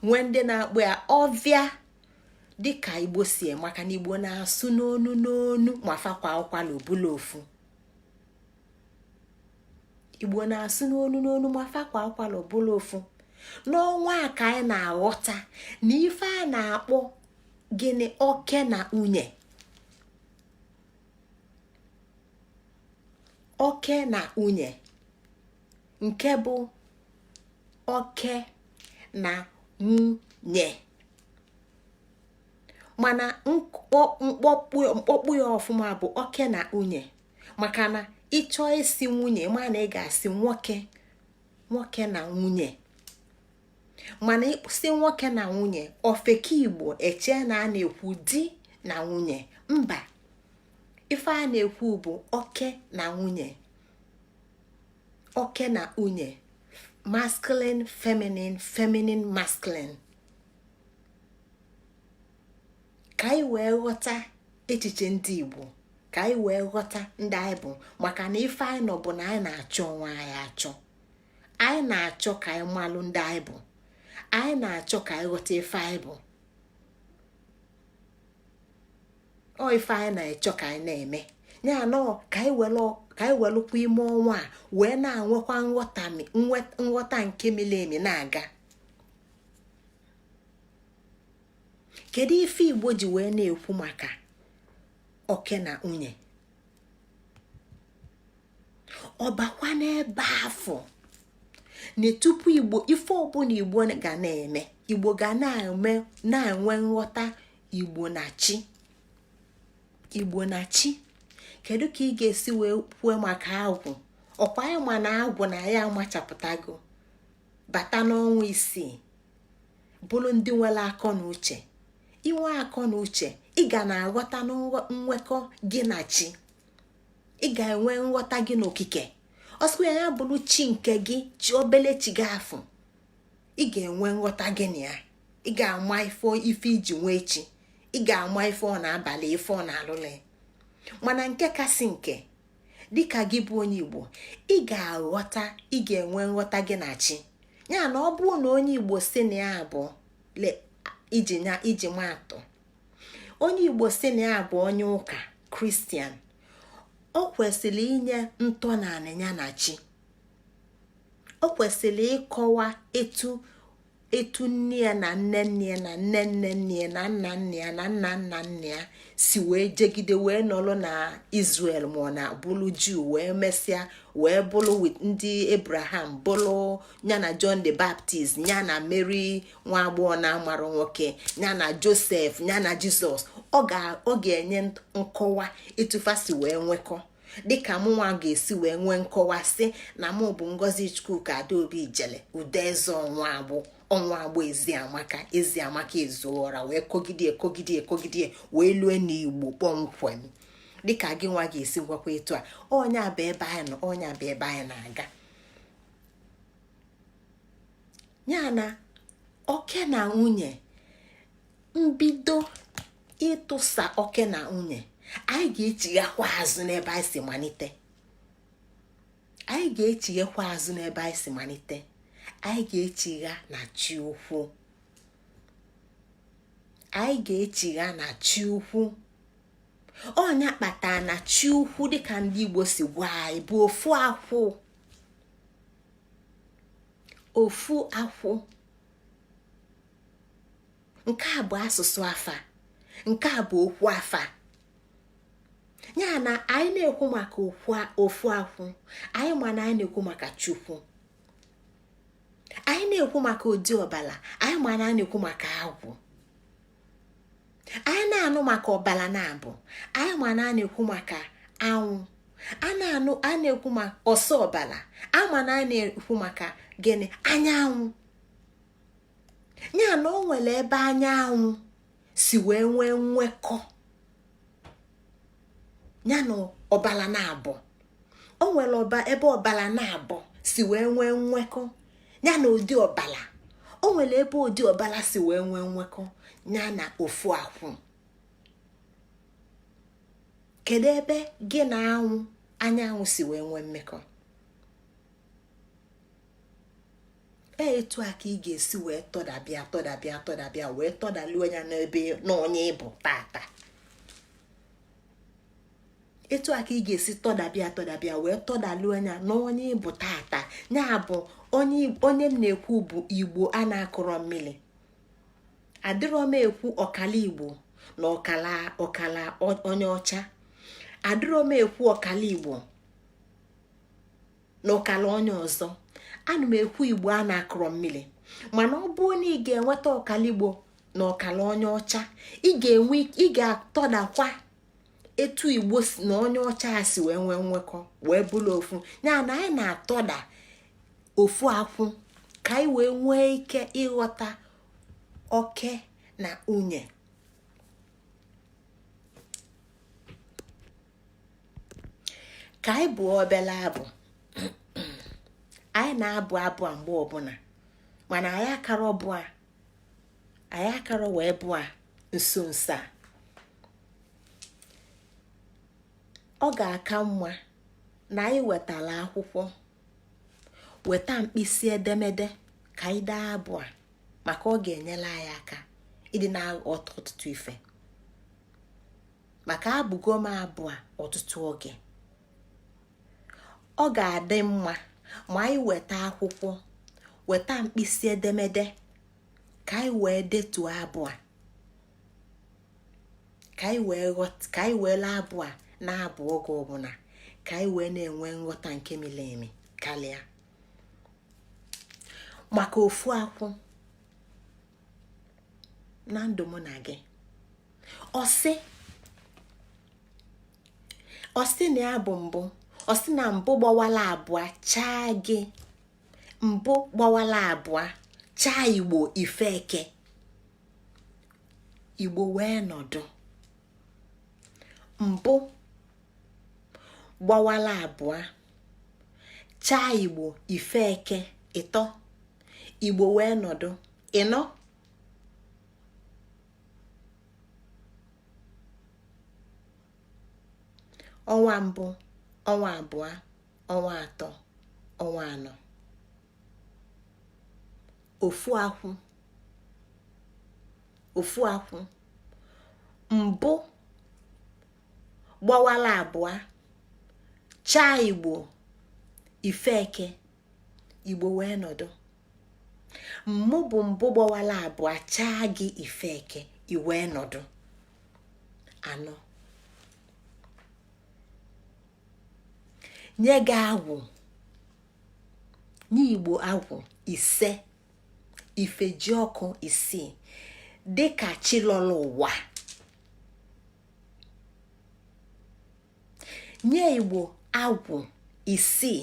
nwee ndị na-akpụ ya ọvịa dịka Igbo si maka na Igbo na-asụ n'onu n'onu ma fakwa ụkwala obula ofu. Igbo na-asụ n'onu n'onu ma fakwa ụkwala obula ofu. N'ọnwa a ka anyị na-aghọta na ife a na-akpọ gịnị oke na unye. Oke na unye nke bụ oke na nwunye. Mana mkpọkpụ ya ọfụma bụ oke na unye, maka na ịchọ isi nwunye ma na ị ga-asị nwoke na nwunye. Mana ịkpụsị nwoke na nwunye, ofeke Igbo eche na a na-ekwu di na nwunye. Mba, ife a na-ekwu bụ oke na nwunye. Oke na unye, masculine, feminine, feminine, masculine. Ka anyị wee ghọta echiche ndị Igbo, ka anyị wee ghọta ndị anyị bụ, maka na ife anyị nọ bụ na anyị na-achọ onwe anyị achọ. Anyị na-achọ ka anyị malụ ndị anyị bụ. Anyị na-achọ ka anyị ghọta ife anyị bụ. Ọ ife anyị na-achọ ka anyị na-eme. Ya nọ ka anyị welụkwa ime ọnwa a wee na-enwekwa nghọta nke miri emi na-aga. Kedu ife Igbo ji wee na-ekwu maka oke na unye? Ọbakwa n'ebe afọ na tupu Igbo ife ọbụla Igbo ga na-eme, Igbo ga na-enwe nghọta Igbo na chi. Igbo na chi. Kedu ka ị ga-esi wee kwue maka agwụ? Ọkwa anyị ma na agwụ na ya amachapụtago bata n'ọnwa isii bụrụ ndị nwere akọ na uche. Inwe akọ na uche, ị ga na-aghọta nwekọ gị na chi. Ị ga-enwe nghọta gị n'okike. Ọsọ ya bụrụ chi nke gị, chi obele chi gị afọ. Ị ga-enwe nghọta gị na ya. Ị ga-ama ife iji nwee chi. Ị ga-ama ife ọ na-abalị, ife ọ na-alụle. Mana nke kasị nke, dịka gị bụ onye Igbo, ị ga-aghọta, ị ga-enwe nghọta gị na chi. Ya na ọ bụrụ na onye Igbo si na ya bụ iji maatụ, onye Igbo si na ya bụ onye ụka Kristian, o kwesịrị inye ntọala ya na chi. o kwesịrị ịkọwa etu nne ya na nne nne ya na nne nne nne ya na nna nne ya na nna nna nne ya si wee jegide wee nọrọ na Israel ma ọ na bụrụ Juu wee mesịa wee bụrụ ndị Abraham bụrụ ya na John the Baptist ya na Mary nwa agbọghọ na-amara nwoke ya na Joseph ya na Jizọs. Ọ ga-enye nkọwa etufasi wee nwekọ dịka mụnwa ga-esi wee nwee nkọwa sị na mụ bụ Ngozi Chukwuka Adaobi Ijele Udeze ọnwa agbụ Eziamaka Ezuora wee kogide wee lue n'Igbo kpọmkwem dịka gị nwa ga-esi gwakwa etu a onye abụ ebe anyị nọ, onye abụ ebe anyị na-aga. Ya na oke na nwunye, mbido ịtụsa oke na nwunye, anyị ga-echighakwa azụ n'ebe anyị si malite. Anyị ga-echighakwa azụ n'ebe anyị si malite. Anyị ga-echigha na chi ukwu. Anyị ga-echigha na chi ukwu. Ọnya kpata na chi ukwu dịka ndị Igbo si gwa anyị bụ ofu akwụ. Ofu akwụ. Nke a bụ asụsụ afa. Nke a bụ okwu afa. Ya na anyị na-ekwu maka ofu akwụ, anyị ma na anyị na-ekwu maka Chukwu. Anyị na-ekwu maka ụdị ọbala, anyị ma na anyị na-ekwu maka agwụ. Anyị na-anụ maka ọbala na-abụ, anyị ma na anyị na-ekwu maka anwụ. A na-ekwu maka ọsọ ọbala, anyị ma na anyị na-ekwu maka gịnị? Anyanwụ. Ya na o nwere ebe anyanwụ si wee nwee nwekọ ya na ọbala na-abụ. O nwere ebe ọbala na-abụ si wee nwee nwekọ ya na ụdị ọbala. O nwere ebe ụdị ọbala si wee nwee nwekọ ya na ofu akwụ. Kedu ebe gị na anyanwụ si wee nwee mmekọ? Etu a ka ị ga-esi wee tọdabịa wee tọdaluo ya n'ebe n'onye ịbụ tata. Etu a ka ị ga-esi tọdabịa wee tọdaluo anya n'onye ịbụ tata. Ya bụ onye m na-ekwu bụ Igbo a na-akụrọ mmiri. Adịrọ m ekwu ọkala Igbo na ọkala onye ọcha. Adịrọ m ekwu ọkala Igbo na ọkala onye ọzọ. Ana m ekwu Igbo a na-akụrọ mmiri. Mana ọ bụ na ị ga-enweta ọkala Igbo na ọkala onye ọcha, ị ga-atọdakwa etu Igbo na onye ọcha si wee nwee nwekọ wee bụrụ ofu. Ya na anyị na-atọda ofu akwụ ka anyị wee nwee ike ịghọta oke na nwunye. Ka anyị bụ obele abụ, anyị na-abụ abụ a mgbe ọbụla, mana anyị akara wee bụ a nso nso a. Ọ ga-aka mma na anyị wetala akwụkwọ, weta mkpịsị edemede ka anyị dee abụ a, maka ọ ga-enyela anyị aka ịdị na-aghọta ọtụtụ ife. Maka abụgo m abụ a ọtụtụ oge. Ọ ga-adị mma ma anyị weta akwụkwọ, weta mkpịsị edemede ka anyị wee detuo abụ a, ka anyị wee lee abụ a na-abụ oge ọbụla, ka anyị wee na-enwe nghọta nke miri emi karịa. Maka ofu akwụ na ndụ mụ na gị, ọsị na ya bụ mbụ. Ọsị na mbụ gbawala abụọ chaa gị. Mbụ gbawala abụọ chaa Igbo Ifeke. Igbo wee nọdụ. Mbụ gbawala abụọ chaa Igbo Ifeke ịtọ. Igbo wee nọdụ ịnọ. Ọnwa mbụ, ọnwa abụọ, ọnwa atọ, ọnwa anọ. Ofu akwụ mbụ gbawala abụọ chaa Igbo Ifeke. Igbo wee nọdụ. Mmụ bụ mbụ gbawala abụọ chaa gị Ifeke, iwee nọdụ. Anọ. Nye gị agwụ, nye Igbo agwụ ise, Ifejioku isii, dịka chi lọrọ ụwa. Nye Igbo agwụ isii,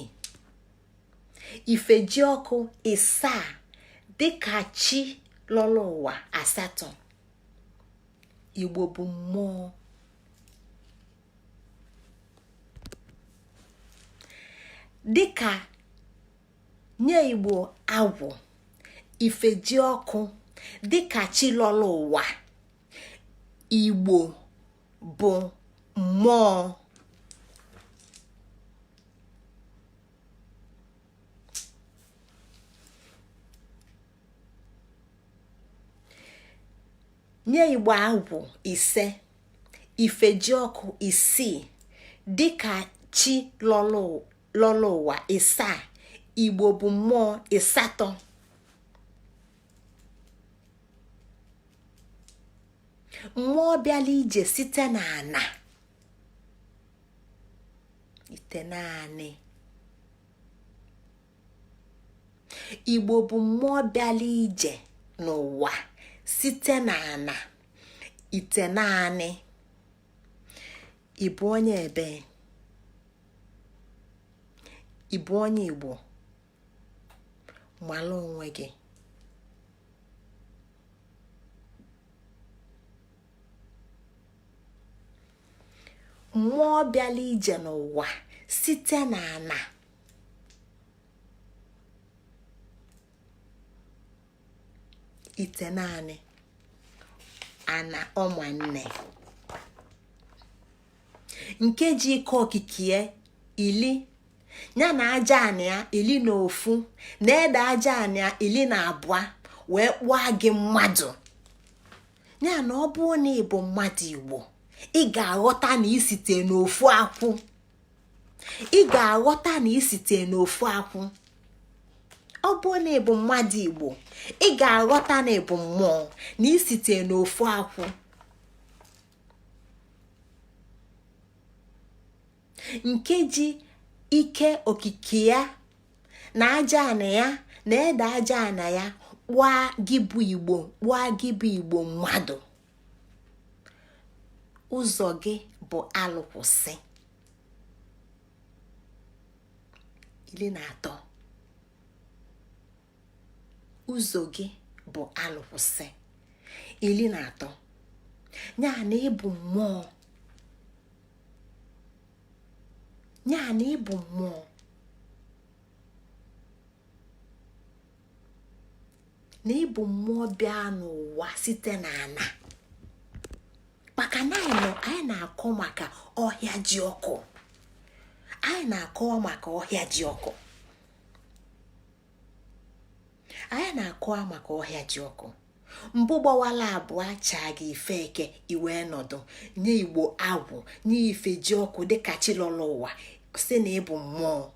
Ifejioku isaa, dịka chi lọrọ ụwa asatọ. Igbo bụ mmụọ. Dịka nye Igbo agwụ Ifejioku dịka chi lọrọ ụwa, Igbo bụ mmụọ. Nye Igbo agwụ ise, Ifejioku isii, dịka chi lọrọ ụwa isaa, Igbo bụ mmụọ ịsatọ. Mmụọ bịala ije site n'ana, ite naanị. Igbo bụ mmụọ bịala ije n'ụwa site n'ana, ite naanị. Ịbụ onye ebe? Ịbụ onye Igbo? Mara onwe gị. Mmụọ bịala ije n'ụwa site n'ana, ite naanị, ana ọmanne, nke ji ike okike ili ya na aja anị ya ili na ofu na ede aja anị ya ili na abụọ wee kpụọ gị mmadụ. Ya na ọ bụrụ na ị bụ mmadụ Igbo, ị ga-aghọta na isite n'ofu akwụ. Ị ga-aghọta na isite n'ofu akwụ. Ọ bụrụ na ị bụ mmadụ Igbo, ị ga-aghọta na ị bụ mmụọ, na isite n'ofu akwụ. Nke ji ike okike ya na aja ana ya na ede aja ana ya kpụọ gị bụ Igbo, kpụọ gị bụ Igbo mmadụ. Ụzọ gị bụ alụkwụsị. 13. Ụzọ gị bụ alụkwụsị. 13. Ya na ịbụ mmụọ. Ya na ịbụ mmụọ. Na ịbụ mmụọ bịa n'ụwa site n'ana. Maka na anyị na-akọ maka ọhịa ji ọkụ. Anyị na-akọwa maka ọhịa ji ọkụ. Anyị na-akọwa maka ọhịa ji ọkụ. Mbụ gbawala abụọ chaa gị Ifeke, iwee nọdụ. Nye Igbo agwụ, nye Ifejioku dịka chi lọrọ ụwa, si na ịbụ mmụọ.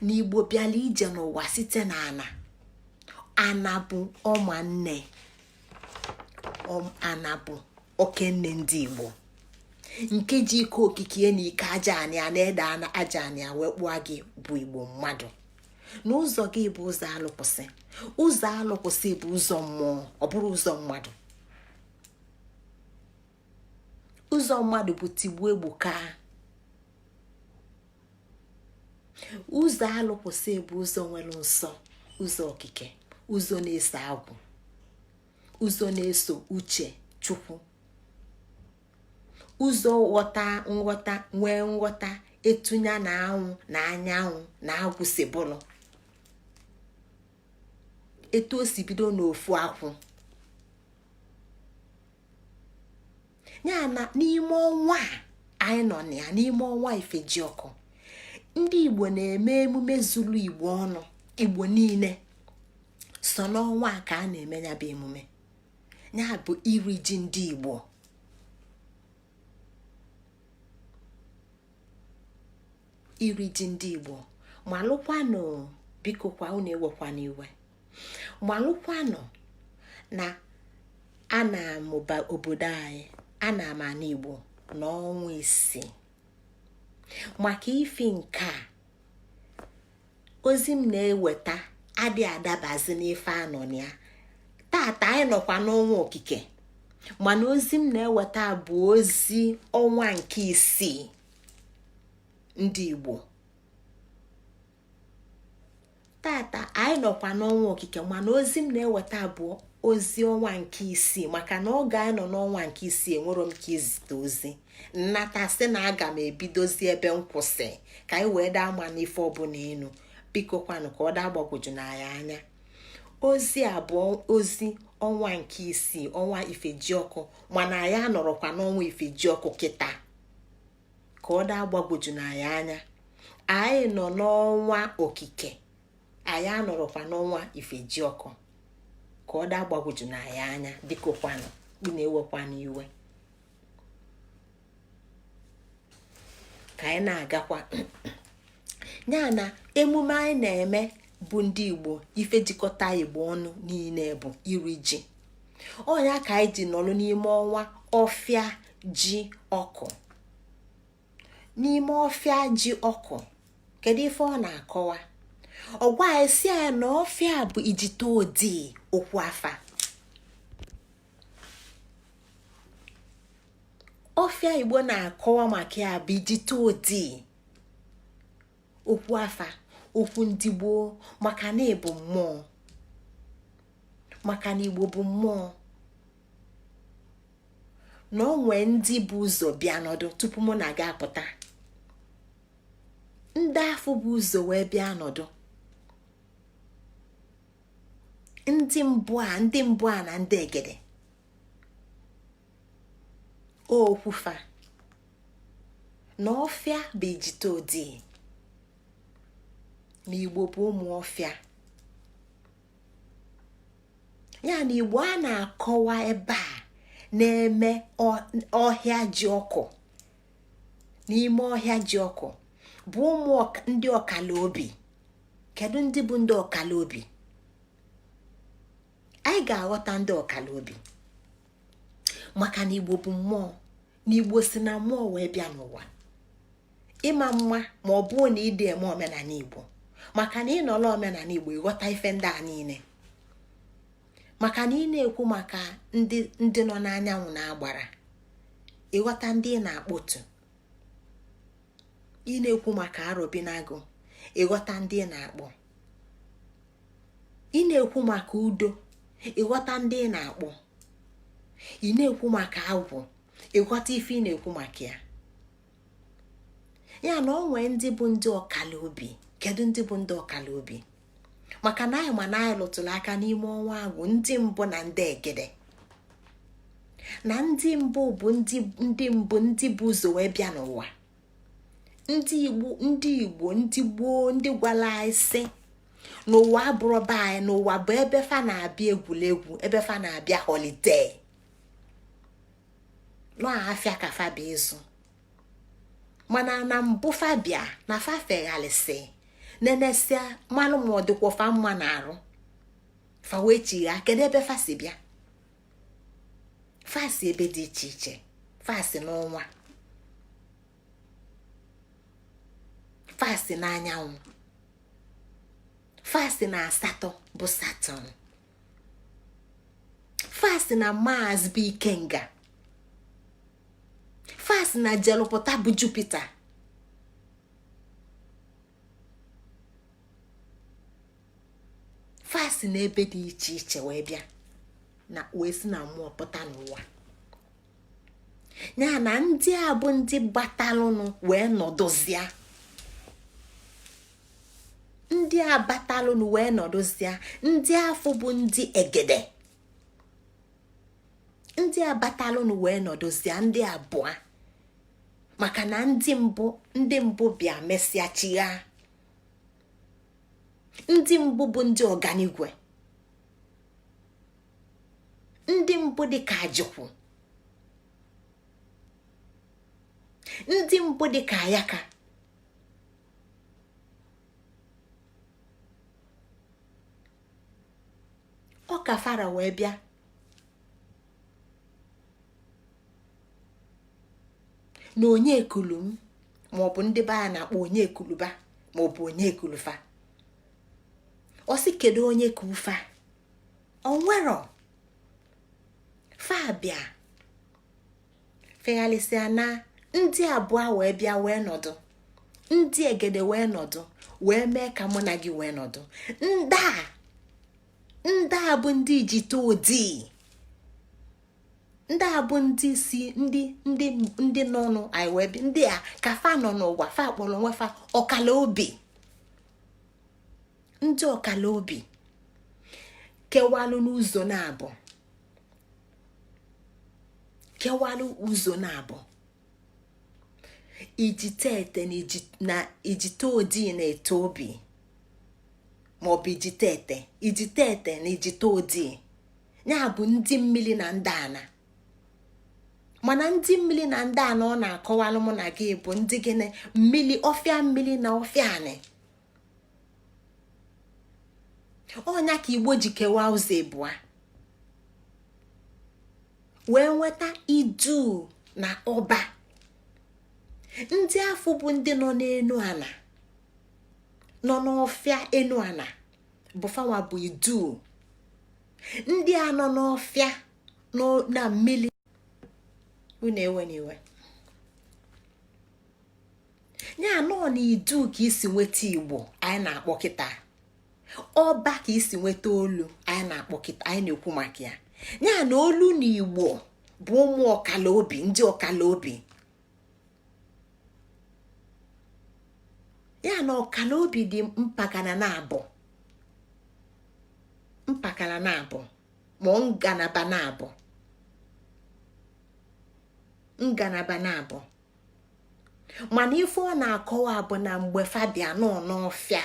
Na Igbo bịala ije n'ụwa site n'ana. Ana bụ ọmanne. Ana bụ okenne ndị Igbo, nke ji ike okike na ike aja anị a na-ede aja anị a wee kpụọ gị bụ Igbo mmadụ. N'ụzọ gị bụ ụzọ alụkwụsị. Ụzọ alụkwụsị bụ ụzọ mmụọ, ọ bụrụ ụzọ mmadụ. Ụzọ mmadụ bụ tigbuo egbuka. Ụzọ alụkwụsị bụ ụzọ nwere nsọ, ụzọ okike, ụzọ na-eso agwụ, ụzọ na-eso uche Chukwu, ụzọ nghọta nwee nghọta etunya na anwụ na anyanwụ na agwụ si bụrụ, etu o si bido n'ofu akwụ. Ya na n'ime ọnwa anyị nọ na ya, n'ime ọnwa Ifejioku, ndị Igbo na-eme emume zuru Igbo ọnụ. Igbo niile so n'ọnwa ka a na-eme ya bụ emume. Ya bụ iri ji ndị Igbo. iri ji ndị Igbo. Malụkwanụ, biko kwa unu ewekwana iwe, malụkwanụ na a na-amụba obodo anyị, a na-ama n'Igbo n'ọnwa 6. Maka ifi nke a, ozi m na-eweta adị adabazi n'ife anọ ya. Tata anyị nọkwa n'ọnwa okike, mana ozi m na-eweta bụ ozi ọnwa nke 6 ndị Igbo. Tata anyị nọkwa n'ọnwa okike, mana ozi m na-eweta bụ ozi ọnwa nke 6, maka na oge anyị nọ n'ọnwa nke 6 enwere m ka izite ozi nnata sị na aga m ebidozi ebe m kwụsị ka anyị wee daa ma n'ife ọbụla enu. Biko kwanụ ka ọ daa gbagwoju n'anya anya. Ozi a bụ ozi ọnwa nke 6, ọnwa IFEJIOKU, mana anyị anọrọkwa n'ọnwa IFEJIOKU kịta, ka ọ daa gbagwoju n'anya anya. Anyị nọ n'ọnwa okike, anyị anọrọkwa n'ọnwa IFEJIOKU, ka ọ daa gbagwoju n'anya anya. Biko kwanụ unu ewekwana iwe, ka anyị na-agakwa. Ya na emume anyị na-eme bụ ndị Igbo, ife jikọta Igbo ọnụ niile bụ iri ji. Ọnya ka anyị ji nọrọ n'ime ọnwa ọfịa ji ọkụ. N'ime ọfịa ji ọkụ, kedu ife ọ na-akọwa? Ọgwa anyị si anyị na ọfịa bụ ijite odi okwu afa. Ọfịa Igbo na-akọwa maka ya bụ ijite odi okwu afa, okwu ndị gboo, maka na ịbụ mmụọ, maka na Igbo bụ mmụọ. Na onwe ndị bụ ụzọ bịa nọdụ tupu mụ na gị apụta. Ndị afọ bụ ụzọ wee bịa nọdụ. Ndị mbụ a na ndị egede okwufa na ọfịa bụ ijite odi. N'Igbo bụ ụmụ ọfịa. Ya na Igbo a na-akọwa ebe a na-eme ọhịa ji ọkụ. N'ime ọhịa ji ọkụ bụ ụmụ ndị ọkala obi. Kedu ndị bụ ndị ọkala obi? Anyị ga-aghọta ndị ọkala obi, maka na Igbo bụ mmụọ. N'Igbo si na mmụọ wee bịa n'ụwa. Ịma mma ma ọ bụrụ na ịdị eme omenala Igbo, maka na ịnọrọ omenala Igbo ịghọta ife ndị a niile. Maka na ị na-ekwu maka ndị nọ n'anyanwụ na-agbara, ịghọta ndị ị na-akpọtu. Ị na-ekwu maka arọbinagụ, ịghọta ndị ị na-akpọ. Ị na-ekwu maka udo, ịghọta ndị ị na-akpọ. Ị na-ekwu maka agwụ, ịghọta ife ị na-ekwu maka ya. Ya na onwe ndị bụ ndị ọkala obi. Kedu ndị bụ ndị ọkala obi? Maka na anyị ma na anyị lụtụrụ aka n'ime ọnwa agwụ, ndị mbụ na ndị egede. Na ndị mbụ bụ ndị bụ ụzọ wee bịa n'ụwa. Ndị Igbo ndị gboo, ndị gwara anyị sị n'ụwa abụrụ be anyị, n'ụwa bụ ebe fa na-abịa egwuregwu, ebe fa na-abịa holiday. Nọ afịa ka fa bụ ịzụ. Mana na mbụ fa bịa na fa feghalịsị, nenesia mmanụ ma ọ dịkwa fa mma na-arụ, fa wee chigha. Kedu ebe fa si bịa? Fa si ebe dị iche iche. Fa si n'ọnwa, fa si n'anyanwụ, fa si na asatọ bụ Saturn, fa si na Mars bụ Ikenga, fa si na jelụpụta bụ Jupiter. Fa si na ebe dị iche iche wee bịa, na wee si na mmụọ pụta n'ụwa. Ya na ndị a bụ ndị batalụnụ wee nọdụzịa. Ndị a batalụnụ wee nọdụzịa. Ndị afọ bụ ndị egede. Ndị a batalụnụ wee nọdụzịa ndị abụọ. Maka na ndị mbụ bịa mesịa chigha. Ndị mbụ bụ ndị ọganigwe. Ndị mbụ dị ka Ajikwu. Ndị mbụ dị ka Ayaka. ka fara wee bịa na onye ekulum maọbụ ndị be a na-akpọ onye ekuluba maọbụ onye ekulufa. Osi kedu onye kufa onwero fa bịa feghalịsịa na ndị abụọ wee bịa wee nọdụ, ndị egede wee nọdụ wee mee ka mụ na gị wee nọdụ. ndị a bụ ndị jite odi, ndị a bụ ndị si ndị nọ nụ anyị wee bi, ndị a ka fa nọ n'ụwa fa kpọrọ onwe fa ọkala obi. Ndị ọkala obi kewalụ n'ụzọ na-abụ, kewalụ ụzọ na-abụ, ijite ete na ijite odi na ete obi, maọbụ ijite ete na ijite odi. Ya bụ ndị mmiri na ndị ana. Mana ndị mmiri na ndị ana ọ na-akọwalụ mụ na gị bụ ndị gịnị? Mmiri, ọfịa mmiri na ọfịa anị. Ọnya ka Igbo ji kewaa ụzọ abụọ wee nweta idu na ọba. Ndị afọ bụ ndị nọ n'enu ana, nọ n'ọfịa enu ana, bụ fawa bụ idu. Ndị a nọ n'ọfịa na mmiri unu ewe n'iwe. Ya nọ n'idu ka isi nweta Igbo anyị na-akpọ kịta. Ọba ka isi nweta olu anyị na-akpọ kịta, anyị na-ekwu maka ya. Ya na olu na Igbo bụ ụmụ ọkala obi, ndị ọkala obi. Ya na ọkala obi dị mpakana na-abụ, mpakana na-abụ ma ngalaba na-abụ, ngalaba na-abụ. Mana ife ọ na-akọwa bụ na mgbe Fabia nọ n'ọfịa.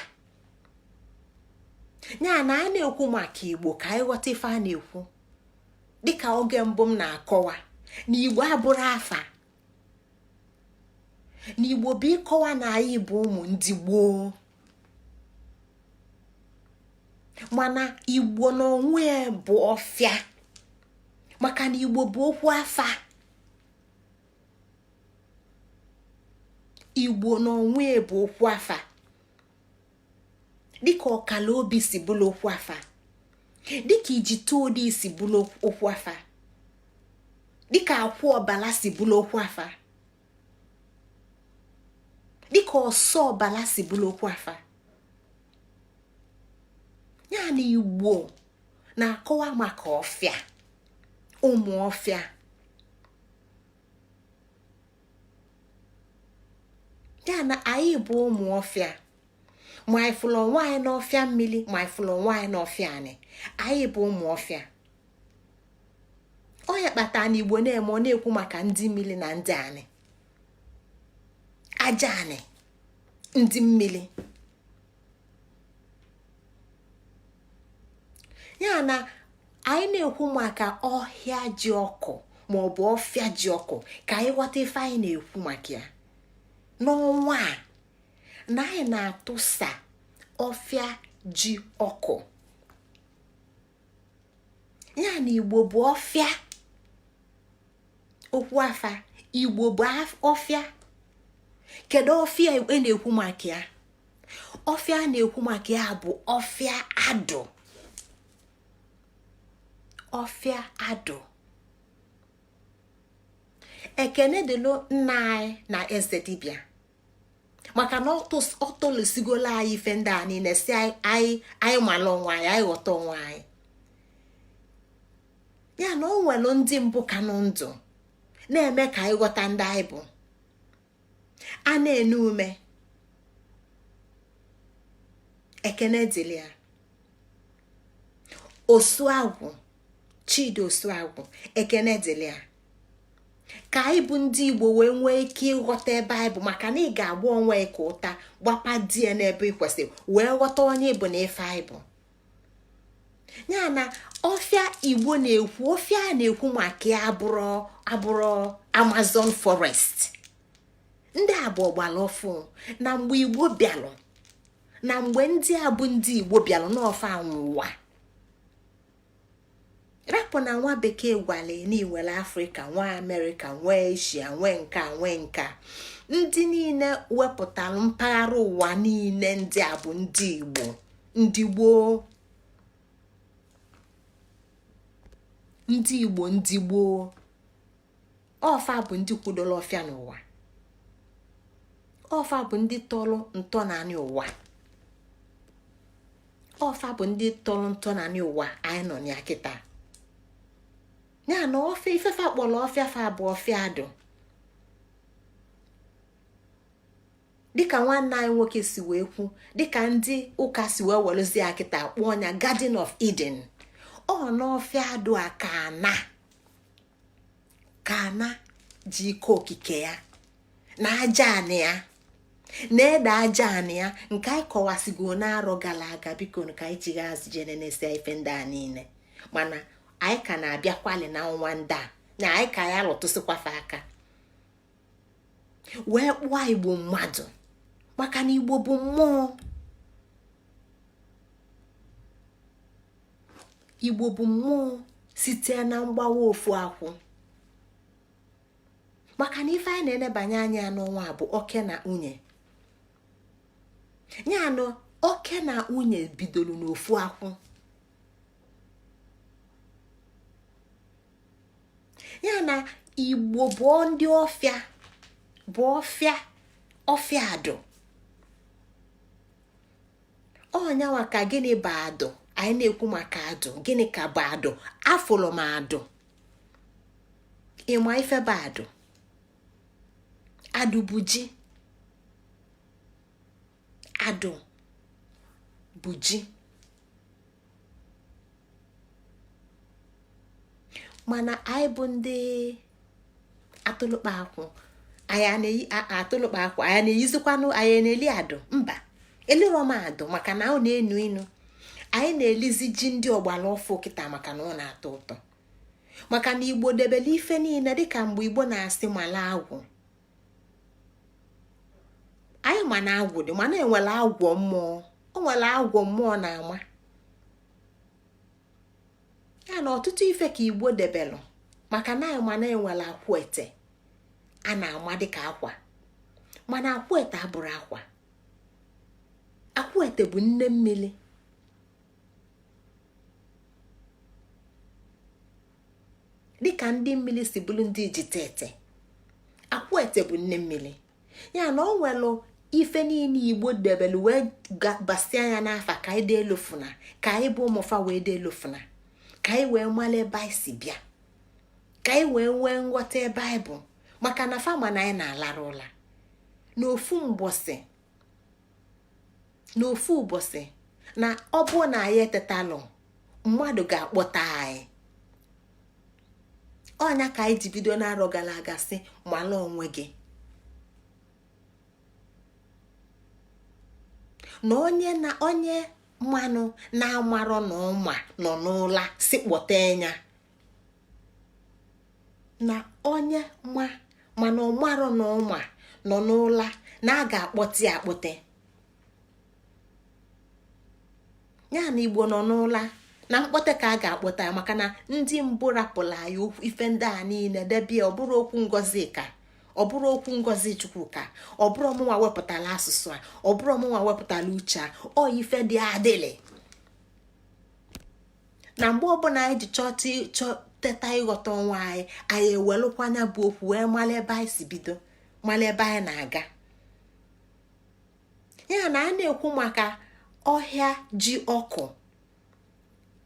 Ya na a na-ekwu maka Igbo ka anyị ghọta ife a na-ekwu. Dịka oge mbụ m na-akọwa na Igbo abụrụ afa, na Igbo bụ ịkọwa na anyị bụ ụmụ ndị gboo. Mana Igbo n'onwe bụ ọfịa, maka na Igbo bụ okwu afa. Igbo n'onwe bụ okwu afa, dịka ọkala obi si bụrụ okwu afa, dịka ijite odi si bụrụ okwu afa, dịka akwụ ọbala si bụrụ okwu afa, dịka ọsọ ọbala si bụrụ okwu afa. Ya na Igbo na-akọwa maka ọfịa, ụmụ ọfịa. Ya na anyị bụ ụmụ ọfịa, ma anyị fụrụ onwe anyị n'ọfịa mmiri, ma anyị fụrụ onwe anyị n'ọfịa anị, anyị bụ ụmụ ọfịa. Ọ ya kpatara na Igbo na-eme ọ na-ekwu maka ndị mmiri na ndị anị, aja anị, ndị mmiri. Ya na anyị na-ekwu maka ọhịa ji ọkụ maọbụ ọfịa ji ọkụ ka anyị ghọta ife anyị na-ekwu maka ya. N'ọnwa a na anyị na-atụsa ọfịa ji ọkụ. Ya na Igbo bụ ọfịa, okwu afa. Igbo bụ ọfịa. Kedu ọfịa a na-ekwu maka ya? Ọfịa a na-ekwu maka ya bụ ọfịa adụ. Ọfịa adụ. Ekene dịlụ nna anyị na eze dibịa, maka na ọ tolesigola anyị ife ndị a niile si anyị mara onwe anyị, anyị ghọta onwe anyị. Ya na o nwere ndị mbụ ka nọ ndụ na-eme ka anyị ghọta ndị anyị bụ. A na-ene ume, ekene dịlị ya. Osuagwụ, Chidi Osuagwụ, ekene dịlị ya. Ka anyị bụ ndị Igbo wee nwee ike ịghọta ebe anyị bụ, maka na ị ga-agba onwe ka ụta gbapa die n'ebe ị kwesịrị wee ghọta onye Igbo na ife anyị bụ. Ya na ọfịa Igbo na-ekwu, ọfịa a na-ekwu maka ya abụrụ Amazon forest. Ndị a bụ ọgbara ọfụ. Na mgbe Igbo bịalụ, na mgbe ndị a bụ ndị Igbo bịalụ n'ofe anwụwa, rapụ na nwa bekee gwale n'iwere Afrịka, nwa Amerịka, nwa Eshia, nwe nka ndị niile wepụtara mpaghara ụwa niile. Ndị a bụ ndị Igbo, ndị gboo, ndị Igbo ndị gboo. Ọfa bụ ndị kwudola ọfịa n'ụwa, ọfa bụ ndị tọrọ ntọnanị ụwa, ọfa bụ ndị tọrọ ntọnanị ụwa anyị nọ ya kịta. Ya na ofe ifefe kpọrọ ọfịa fa bụ ọfịa adụ, dịka nwanne anyị nwoke si wee kwu, dịka ndị ụka si wee weluzi ya kịta kpọọ ọnya Garden of Eden. Ọ n'ọfịa adụ a ka ana ji ike okike ya na aja anị ya na ede aja anị ya, nke anyị kọwasigo n'arọ gara aga. Biko ka anyị jigha azụ jene na-esi ife ndị a niile, mana anyị ka na-abịakwali na ọnwa ndị a, na anyị ka ya lụtụsịkwafe aka wee kpụọ Igbo mmadụ, maka na Igbo bụ mmụọ. Igbo bụ mmụọ site na mgbawa ofu akwụ, maka na ife anyị na-enebanye anya n'ọnwa bụ oke na nwunye. Ya na oke na nwunye bidoro n'ofu akwụ. Ya na Igbo bụ ndị ọfịa, bụ ọfịa adụ. Ọnyanwa ka gịnị bụ adụ? Anyị na-ekwu maka adụ. Gịnị ka bụ adụ? Afụlụ m adụ. Ịma ife bụ adụ? Adụ bụ ji. Adụ bụ ji. Mana anyị bụ ndị atụlụkpa akwụ, anyị atụlụkpa akwụ, anyị na-eyizikwanụ, anyị na-eli adụ? Mba, eliro m adụ maka na ọ na-enu inu. Anyị na-elizi ji ndị ọgbara ọfụ kịta maka na ọ na-atọ ụtọ, maka na Igbo debele ife niile. Dịka mgbe Igbo na-asị mala agwụ, anyị ma na agwụ dị, mana enwere agwọ mmụọ. O nwere agwọ mmụọ na-ama. Ya na ọtụtụ ife ka Igbo debelụ, maka na anyị ma na enwere akwụ ete a na-ama dịka akwa, mana akwụ ete abụrụ akwa. Akwụ ete bụ nne mmiri. Dịka ndị mmiri si bụrụ ndị ijitete, akwụ ete bụ nne mmiri. Ya na o nwere ife niile Igbo debelụ wee basịa anya n'afa ka anyị dị elofuna, ka anyị bụ ụmụfa wee dị elofuna, ka anyị wee mara ebe anyị si bịa, ka anyị wee nwee nghọta ebe anyị bụ. Maka na fama na anyị na-alara ụla n'ofu ụbọchị, na ọ bụ na anyị etetalụ, mmadụ ga-akpọta anyị. Ọnya ka anyị ji bido n'arọ gara aga sị mala onwe gị, na onye mmanụ na-amarọ na ọma nọ n'ụla si kpọta enya, na onye mana ọmarọ na ọma nọ n'ụla na a ga-akpọte akpọte. Ya na Igbo nọ n'ụla na mkpọte ka a ga-akpọta, maka na ndị mbụ rapụla anyị ife ndị a niile debie. Ọ bụrụ okwu ngozi ka ọ bụrụ okwu ngozi Chukwu ka ọ bụrụ ọmụnwa wepụtala asụsụ a, ọ bụrụ ọmụnwa wepụtala uche a, ọ ife dị adịlị. Na mgbe ọbụla anyị ji chọteta ịghọta ọnwa anyị ewelụkwanya bụ okwu wee mara ebe anyị si bido, mara ebe anyị na-aga. Ya na a na-ekwu maka ọhịa ji ọkụ,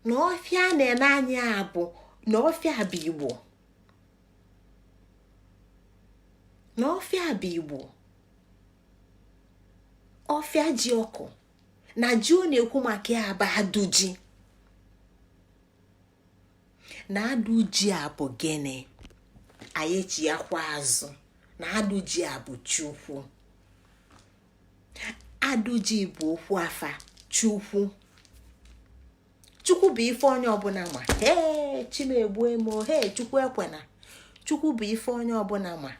na ọfịa na-ene anya bụ na ọfịa bụ Igbo, na ọfịa bụ Igbo. Ọfịa ji ọkụ na ji ọ na-ekwu maka ya bụ adụ ji. Na adụ ji a bụ gịnị? Anyị eji ya kwa azụ na adụ ji a bụ Chukwu. Adụ ji bụ okwu afa Chukwu. Chukwu bụ ife onye ọbụla ma. Chimegbu emo, Chukwu ekwena. Chukwu bụ ife onye ọbụla ma.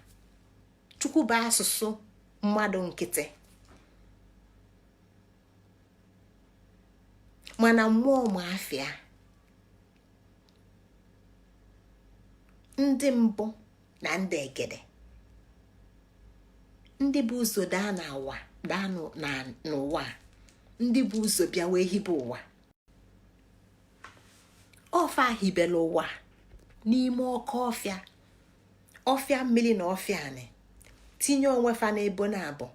Chukwu bụ asụsụ mmadụ nkịtị. Mana mmụọ ma afịa. ndị mbụ na ndị egede, ndị bụ ụzọ daa n'ụwa, ndị bụ ụzọ bịa wee hibe ụwa. Ọfa hibela ụwa n'ime oke ọfịa mmiri na ọfịa anị, tinye onwe fa n'ebo na-abụ,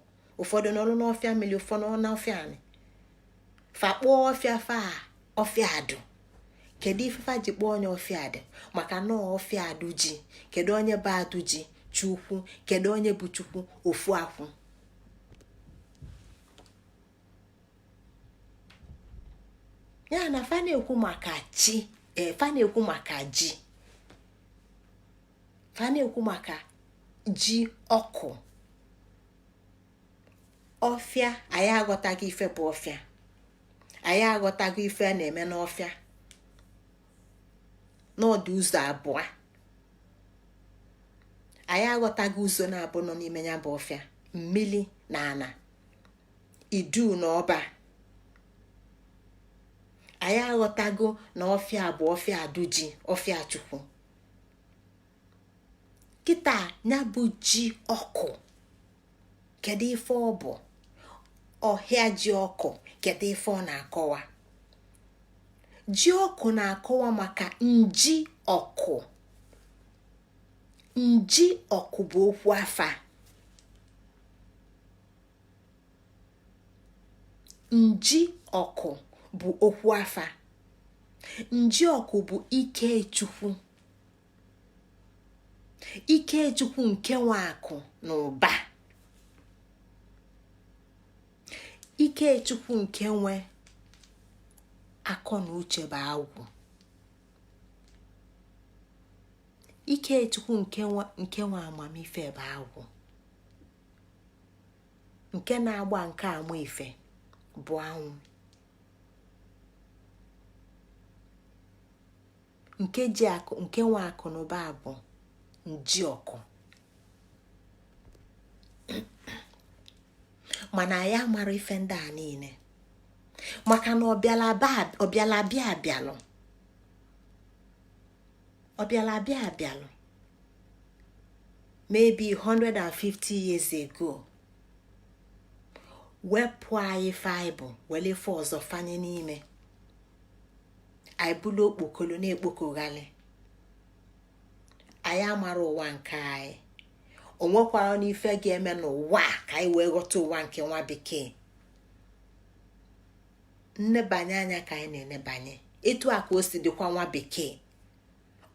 ụfọdụ n'ọrụ n'ọfịa mmiri, ụfọdụ n'ọfịa anị, fakpọọ ọfịa fa ọfịa adụ. Kedu ifefa ji kpọọ onye ọfịa adụ? Maka na ọfịa adụ ji. Kedu onye bụ adụ ji? Chukwu. Kedu onye bụ Chukwu? Ofu akwụ. Ya na fa na-ekwu maka chi, fa na-ekwu maka ji, fa na-ekwu maka ji ọkụ. Ọfịa anyị aghọtaghị ife bụ ọfịa, anyị aghọtaghị ife a na-eme n'ọfịa n'ọdụ ụzọ abụọ. Anyị aghọtaghị ụzọ na-abụ nọ n'ime ya bụ ọfịa, mmili na ana, idu na ọba. Anyị aghọtago na ọfịa bụ ọfịa adụji, ọfịa Chukwu. Kịta ya bụ ji ọkụ, kedu ife ọ bụ? Ọhịa ji ọkụ, kedu ife ọ na-akọwa? Ji ọkụ na-akọwa maka nji ọkụ. Nji ọkụ bụ okwu afa. Nji ọkụ bụ okwu afa. Nji ọkụ bụ Ikechukwu. Ikechukwu nke nwe akụ na ụba. Ikechukwu nke nwe akọ na uche bụ agwụ. Ikechukwu nke nwe amamife bụ agwụ. Nke na-agba nke ama ife bụ anwụ. Nke nwe akụ na ụba bụ nji ọkụ. Mana ya mara ife ndị a niile maka na ọbịala abịalụ maybe 150 years ago, wepụ anyị faịbụl wele ife ọzọ fanye n'ime anyị bụlụ okpokolo na-ekpokoghalị. Anyị amara ụwa nke anyị, o nwekwara n'ife ga-eme n'ụwa ka anyị wee ghọta ụwa nke nwa bekee. Nnebanye anya ka anyị na-enebanye etu a ka o si dịkwa nwa bekee.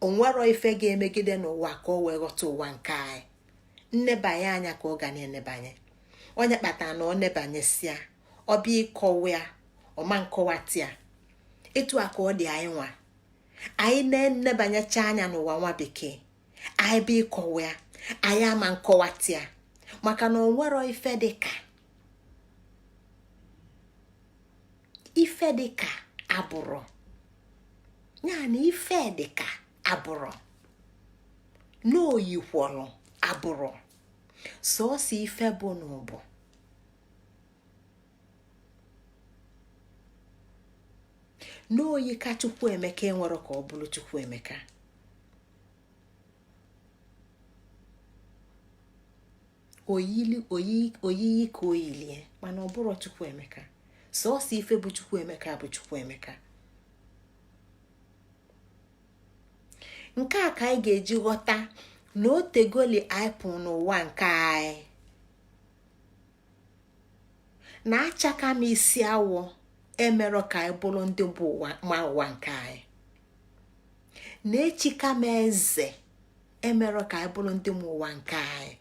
O nwero ife ga-emegide n'ụwa ka o wee ghọta ụwa nke anyị. Nnebanye anya ka ọ ga na-enebanye. Onye kpatara na ọ nebanyesịa, ọ bịa ịkọwa ya, ọma nkọwata ya. Etu a ka ọ dị anyị nwa. Anyị na-enebanyecha anya n'ụwa nwa bekee, anyị bịa ịkọwa ya, anyị ama nkọwata ya. Maka na o nwero ife dịka abụrụ. Ya na ife dịka abụrụ n'oyikwọrọ abụrụ sọọsọ ife bụ n'ụbụ. N'oyi ka Chukwuemeka enwero ka ọ bụrụ Chukwuemeka. Oyiyi ka oyilie mana ọ bụrụ Chukwuemeka. Sọọsọ ife bụ Chukwuemeka bụ Chukwuemeka. Nke a ka anyị ga-eji ghọta na otegoli aịpụ n'ụwa nke anyị. Na achaka m isi awọ emero ka anyị bụrụ ndị bụ ụwa nke anyị. Na echika m eze emero ka anyị bụrụ ndị ụwa nke anyị.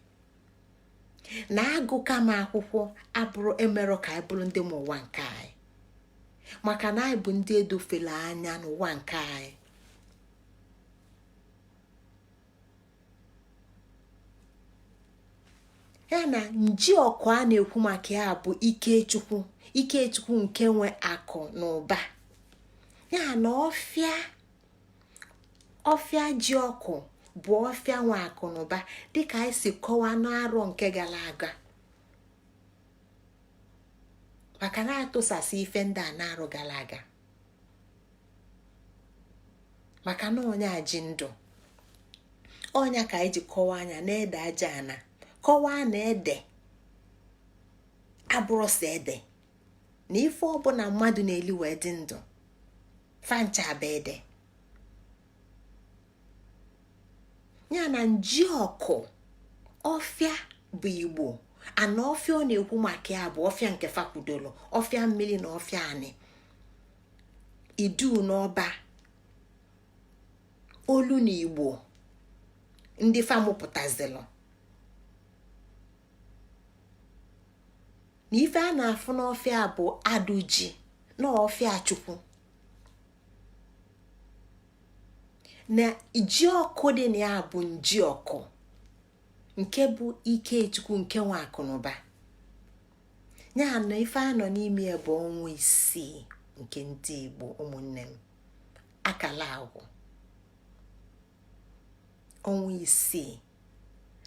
Na agụka m akwụkwọ abụrụ emero ka anyị bụrụ ndị ụwa nke anyị. Maka na anyị bụ ndị edofela anya n'ụwa nke anyị. Ya na nji ọkụ a na-ekwu maka ya bụ Ikechukwu nke nwe akụ na ụba. Ya na ọfịa ji ọkụ bụ ọfịa nwe akụ na ụba dịka anyị si kọwaa n'arọ nke gara aga. Maka na atụsasị ife ndị a n'arọ gara aga. Maka na onye a ji ndụ, ọnya ka anyị ji kọwaa anya na ede aja ana kọwaa na ede abụrụ sọ ede na ife ọbụla mmadụ na-eli wee dị ndụ fancha bụ ede. ya na Nji-Oku ọfịa bụ Igbo ana ọfịa ọ na-ekwu maka ya bụ ọfịa nke fakwudolo, ọfịa mmiri na ọfịa anị, idu n'ọba, olu na Igbo ndị famụpụtazilụ na ife a na-afụ n'ọfịa bụ adụji na ọfịa Chukwu. na Ji-Oku dị na ya bụ Nji-Oku nke bụ ike Chukwu nke nwe akụnụba. ya na ife anọ n'ime ya bụ ọnwa 6 nke ndị Igbo. ụmụnne m, akala agwụ ọnwa 6.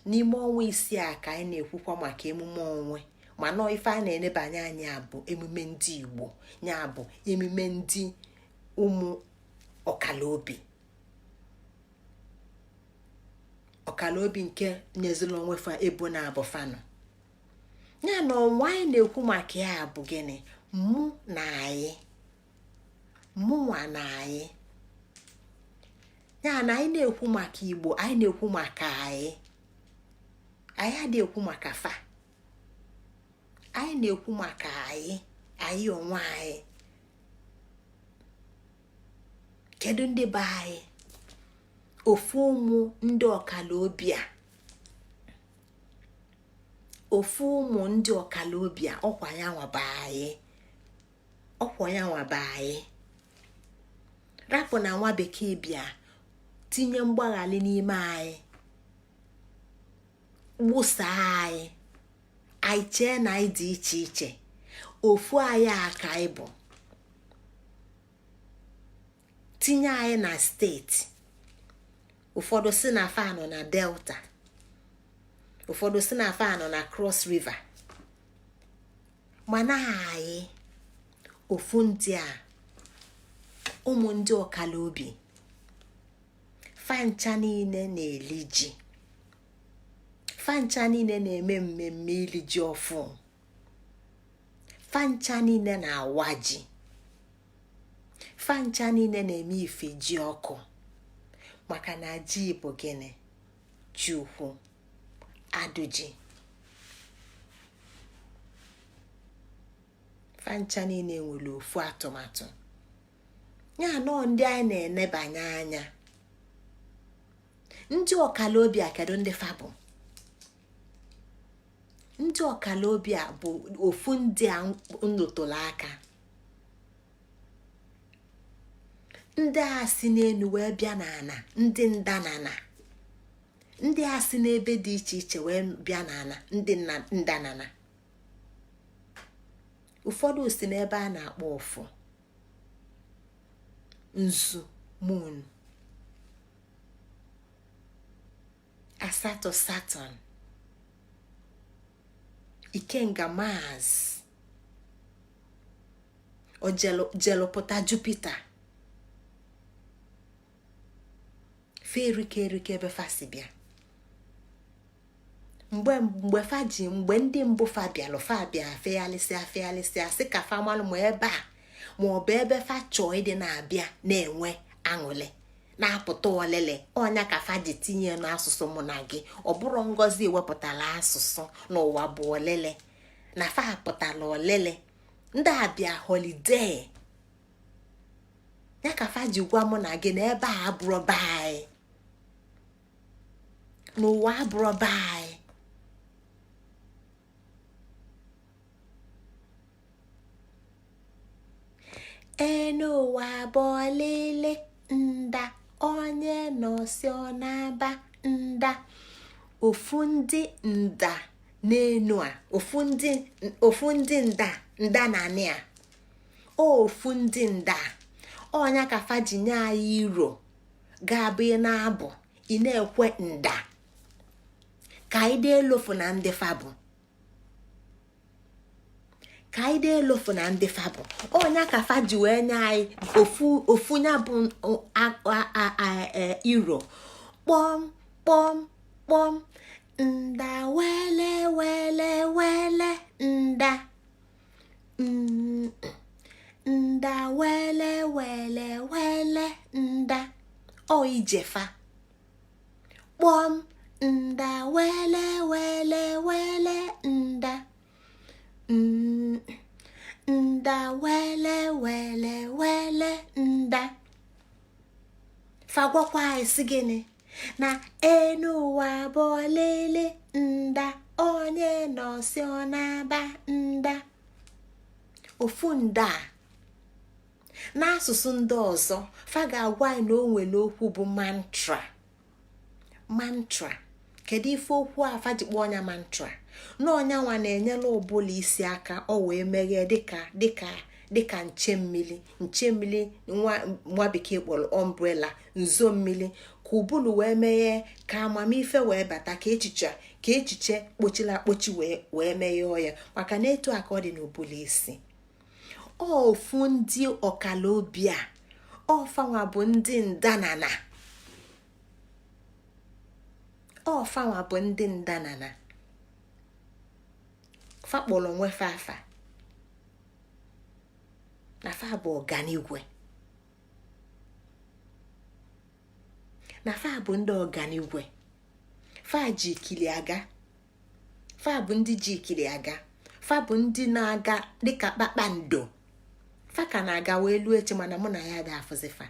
n'ime ọnwa 6 a ka anyị na-ekwukwa maka emume onwe, mana ife a na-enebanye anya bụ emume ndị Igbo, ya bụ emume ndị ụmụ ọkalaobi nke nyezila onwe fa ebo na abụ fanụ. ya na ọnwa anyị na-ekwu maka ya bụ gịnị? mụ na anyị, mụnwa na anyị. ya na anyị na-ekwu maka Igbo, anyị na-ekwu maka anyị adịghị ekwu maka fa, anyị na-ekwu maka anyị onwe anyị. kedu ndị be anyị? ofu ụmụ ndị ọkalaobi a, ofu ụmụ ndị ọkalaobi a, ọkwa ya nwa be anyị. rapụ na nwa bekee bịa tinye mgbaghali n'ime anyị, wụsa anyị chee na anyị dị iche iche. ofu anyị aka anyị bụ, tinye anyị na steeti. ụfọdụ si na fa nọ na Delta, ụfọdụ si na fa nọ na Cross River, mana anyị ofu ndị a, ụmụ ndị ọkalaobi, fancha niile na-eli ji, fancha niile na-eme mmemme ili ji ọfụ, fancha niile na-awa ji, fancha niile na-eme IFEJIOKU. maka na ji bụ gịnị? Chukwu, adụji. fancha niile nwere ofu atụmatụ. ya nọ ndị anyị na-enebanye anya. ndị ọkalaobi a kedu ndị fa bụ? ndị ọkalaobi a bụ ofu ndị a nlotụrụ aka, ndị a si n'elu wee bịa n'ana, ndị ndanana, ndị a si n'ebe dị iche iche wee bịa n'ana, ndị ndanana. ụfọdụ si n'ebe a na-akpọ ọfọ, nzu, moon, asatọ Saturn, Ikenga Mars, o jelopụta Jupiter, ferike ebe fasi bịa. mgbe faji, mgbe ndị mbụ fa bịa feghalịsịa sị ka fa malụ ma ebe a ma ọ bụ ebe fa chọọ ịdị na-abịa na-enwe aṅụle na-apụta olele. ọnya ka fa ji tinye n'asụsụ mụ na gị. ọ bụrụ ngọzi ewepụtala asụsụ n'ụwa bụ olele, na fa pụtala olele. ndị abịa holiday, ya ka fa ji gwa mụ na gị na ebe a abụrụ be anyị, n'ụwa abụrụ be anyị. n'ụwa bụ olile nda, onye nọsi ọ na-aba nda. ofu ndị nda n'enu a, ofu ndị nda na anị a, ofu ndị nda. ọnya ka fa ji nye anyị iro ga-abụ ị na-abụ ị na-ekwe nda ka anyị dee elofu na ndị fabụ, ka anyị dee elofu na ndị fabụ. ọnya ka fa ji wee nye anyị ofu ya bụ iro kpọọ kpọm kpọm nda wele wele wele nda nda wele wele wele nda o ijefa kpọm nda wele wele wele nda nda wele wele wele nda fagwakwa isi gịnị na enu ụwa bọlele nda onye nọsi ọ na-aba nda ofu nda n'asụsụ ndị ọzọ fa ga-agwa anyị na o nwere okwu bụ mantra kedu ife okwu a fa ji kpọọ ọnya mantra na ọnya nwa na-enyela ọbụla isi aka ọ wee meghee dịka nche mmiri nwa bekee kpọrọ umbrella nzo mmiri ka ụbụrụ wee meghee ka amamife wee bata ka echiche kpochila akpochi wee meghee ọya maka na etu aka ọ dị n'ụbụrụ isi ofu ndị ọkala obi a ọfanwa bụ ndị ndanana fakpọrọ onwe fafa na fa bụ ọganigwe na fa bụ ndị ọganigwe fa ji ikili aga fa bụ ndị ji ikili aga fa bụ ndị na-aga dịka kpakpando fa ka na-aga wee luo echi mana mụ na ya ga-afụzi fa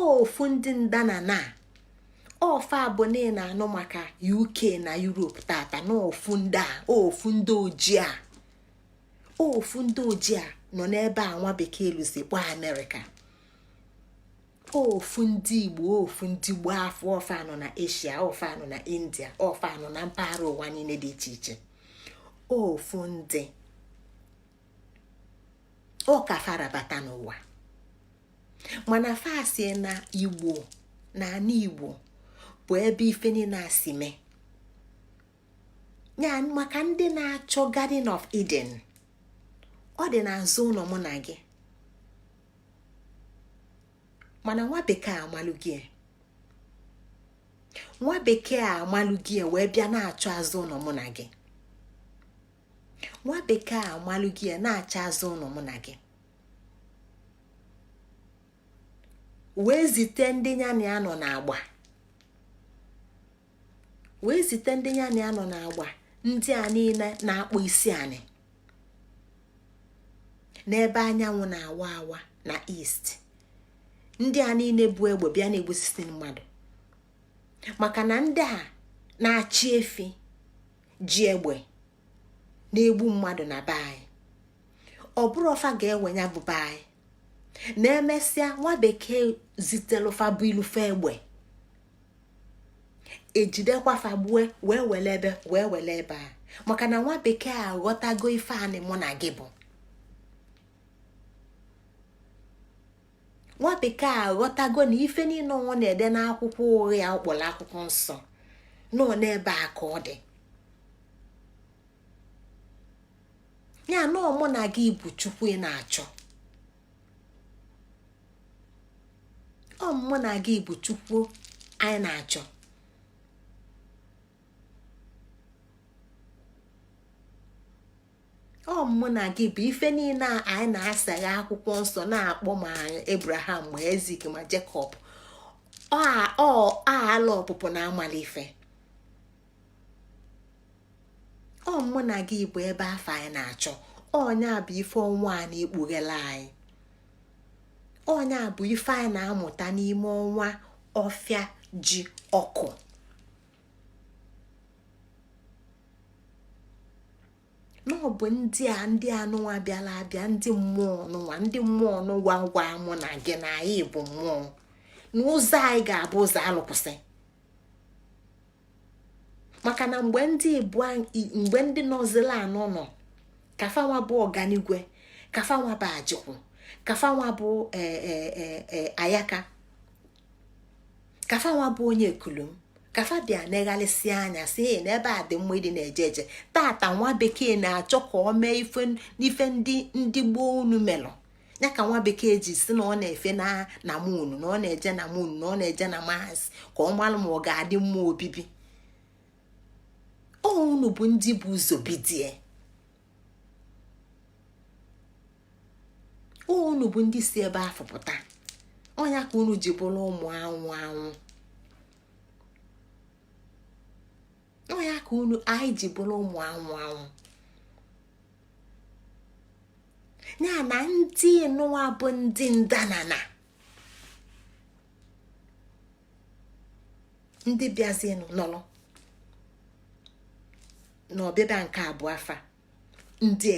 ofu ndị ndana na ofe abụọ na-anụ maka UK na Europe tata na ofu ndị ojii a nọ n'ebe a nwa bekee luzi kpọ Amerịka ofu ndị Igbo ofu ndị Igbo afọ ofe anọ na Asia ofe anọ na India ofe anọ na mpaghara ụwa niile dị iche iche ofu ndị ọkafara bata n'ụwa mana fasi na Igbo na ana Igbo bụ ebe ife niile asị mee ya maka ndị na-achọ Garden of Eden ọ dị n'azụ ụlọ mụ na gị mana nwa bekee amalụ gị wee bịa na-achọ azụ ụlọ mụ na gị nwa bekee amalụ gị na-achọ azụ ụlọ mụ na gị wee zite ndị ya na ya nọ n'agba ndị a niile na-akpụ isi anị n'ebe anyanwụ na-awa awa na East ndị a niile bụ egbe bịa na-egbusisi mmadụ maka na ndị a na-achị efi ji egbe na-egbu mmadụ na be anyị ọ bụrụ ọfa ga-ewenya bụ be anyị na-emesịa nwa bekee zitelufa bụ ilufe egbe ejidekwa fagbue wee wele ebe a maka na nwa bekee aghọtago ife anị mụ na gị bụ nwa bekee aghọtago na ife niile ọ na-ede n'akwụkwọ ụgha ya ọkpọrọ akwụkwọ nsọ nọ n'ebe a ka ọ dị ya na mụ na gị bụ Chukwu ị na-achọ mụ na gị bụ Chukwu anyị na-achọ mụ na gị bụ ife niile anyị na-asagha akwụkwọ nsọ na-akpọ ma Abraham ma Ezik ma Jacob ala ọpụpụ na amalife mụ na gị bụ ebe afọ anyị na-achọ ọnya bụ ife ọnwa a na-ekpughela anyị ọnya bụ ife anyị na-amụta n'ime ọnwa ọfịa ji ọkụ n'ọbụ ndị anụnwa bịala abịa ndị mmụọ n'ụwa ngwa mụ na gị na anyị bụ mmụọ n'ụzọ anyị ga-abụ ụzọ alụkwụsị maka na mgbe ndị nọzila anọ nọ kafanwa bụ ọganigwe kafanwa bụ ajikwu kafanwa bụ ayaka kafanwa bụ onye ekulum kafa bịa neghalịsị anya si n'ebe a dị mma ịdị na-eje eje tata nwa bekee na-achọ ka o mee ife ndị gboo unu melụ ya ka nwa bekee ji si na ọ na-efe na moon, na ọ na-eje na moon, na ọ na-eje na Mars ka ọ malụ ma ọ ga-adị mma obibi. Unu bụ ndị bụ ụzọ bidie, unu bụ ndị si ebe afọ pụta. Ọnya ka unu ji bụrụ ụmụ anwụ anwụ, ọnya ka anyị ji bụrụ ụmụ anwụ anwụ. Ya na ndị nụwa bụ ndị ndanana, ndị bịazienụ nọrọ n'ọbịbịa nke abụọ afa, ndị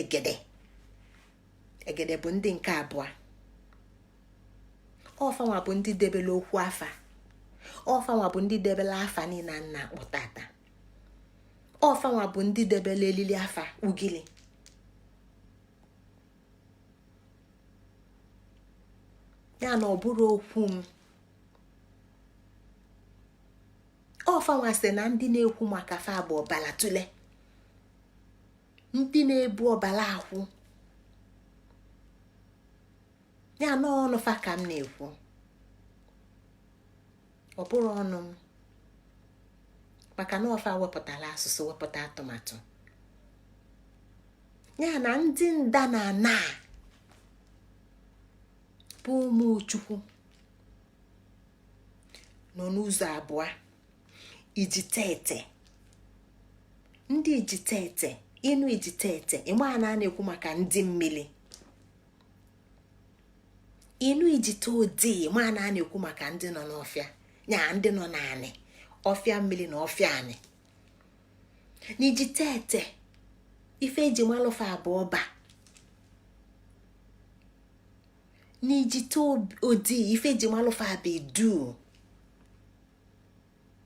egede bụ ndị nke abụọ. Ọfanwa bụ ndị debele okwu afa, ọfanwa bụ ndị debele afa niile nna akpọ tata, ọfanwa bụ ndị debele elili afa ugili. Ya na ọ bụrụ okwu m. Ọfanwa sị na ndị na-ekwu maka fa bụ ọbala tule, ndị na-ebu ọbala akwụ. Ya na ọnụ fa ka m na-ekwu, ọ bụrụ ọnụ m, maka na ọfa wepụtala asụsụ, wepụta atụmatụ. Ya na ndị ndanana bụ ụmụ Chukwu nọ n'ụzọ abụọ. Ijitete, ndị ijitete, ịnụ ijitete, ịma na na-ekwu maka ndị mmiri. Ịnụ ijite odi, ịma na na-ekwu maka ndị nọ n'ọfịa, ya ndị nọ n'anị, ọfịa mmiri na ọfịa anị. N'ijitete, ife eji malụfa abụọ ba. N'ijite odi, ife eji malụfa abụ edu.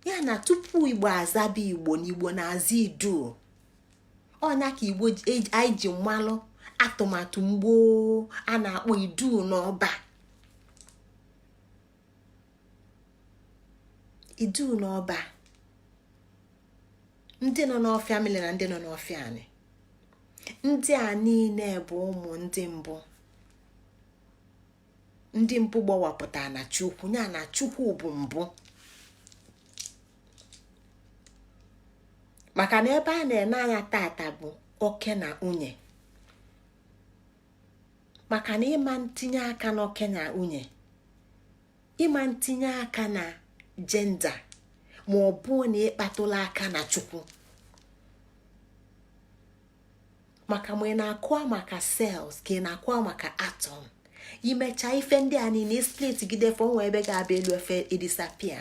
Ya na tupu Igbo azaba Igbo, n'Igbo na-aza idu. Ọnya ka Igbo anyị ji mmalụ atụmatụ mgbo a na-akpọ idu n'ọba. Idu n'ọba, ndị nọ n'ọfịa mmiri na ndị nọ n'ọfịa anị. Ndị a niile bụ ụmụ ndị mbụ. Ndị mbụ gbawapụta na Chukwu, ya na Chukwu bụ mbụ. Maka na ebe a na-ene anya tata bụ oke na nwunye. Maka na ịma ntinye aka na oke na nwunye, ịma ntinye aka na jenda, ma ọ bụ na ịkpatụla aka na Chukwu. Maka ma ị na-akụwa maka cells ka ị na-akụwa maka atom, imecha ife ndị a niile split gide fọ nwa ebe ga-abịa elu efe idisapia.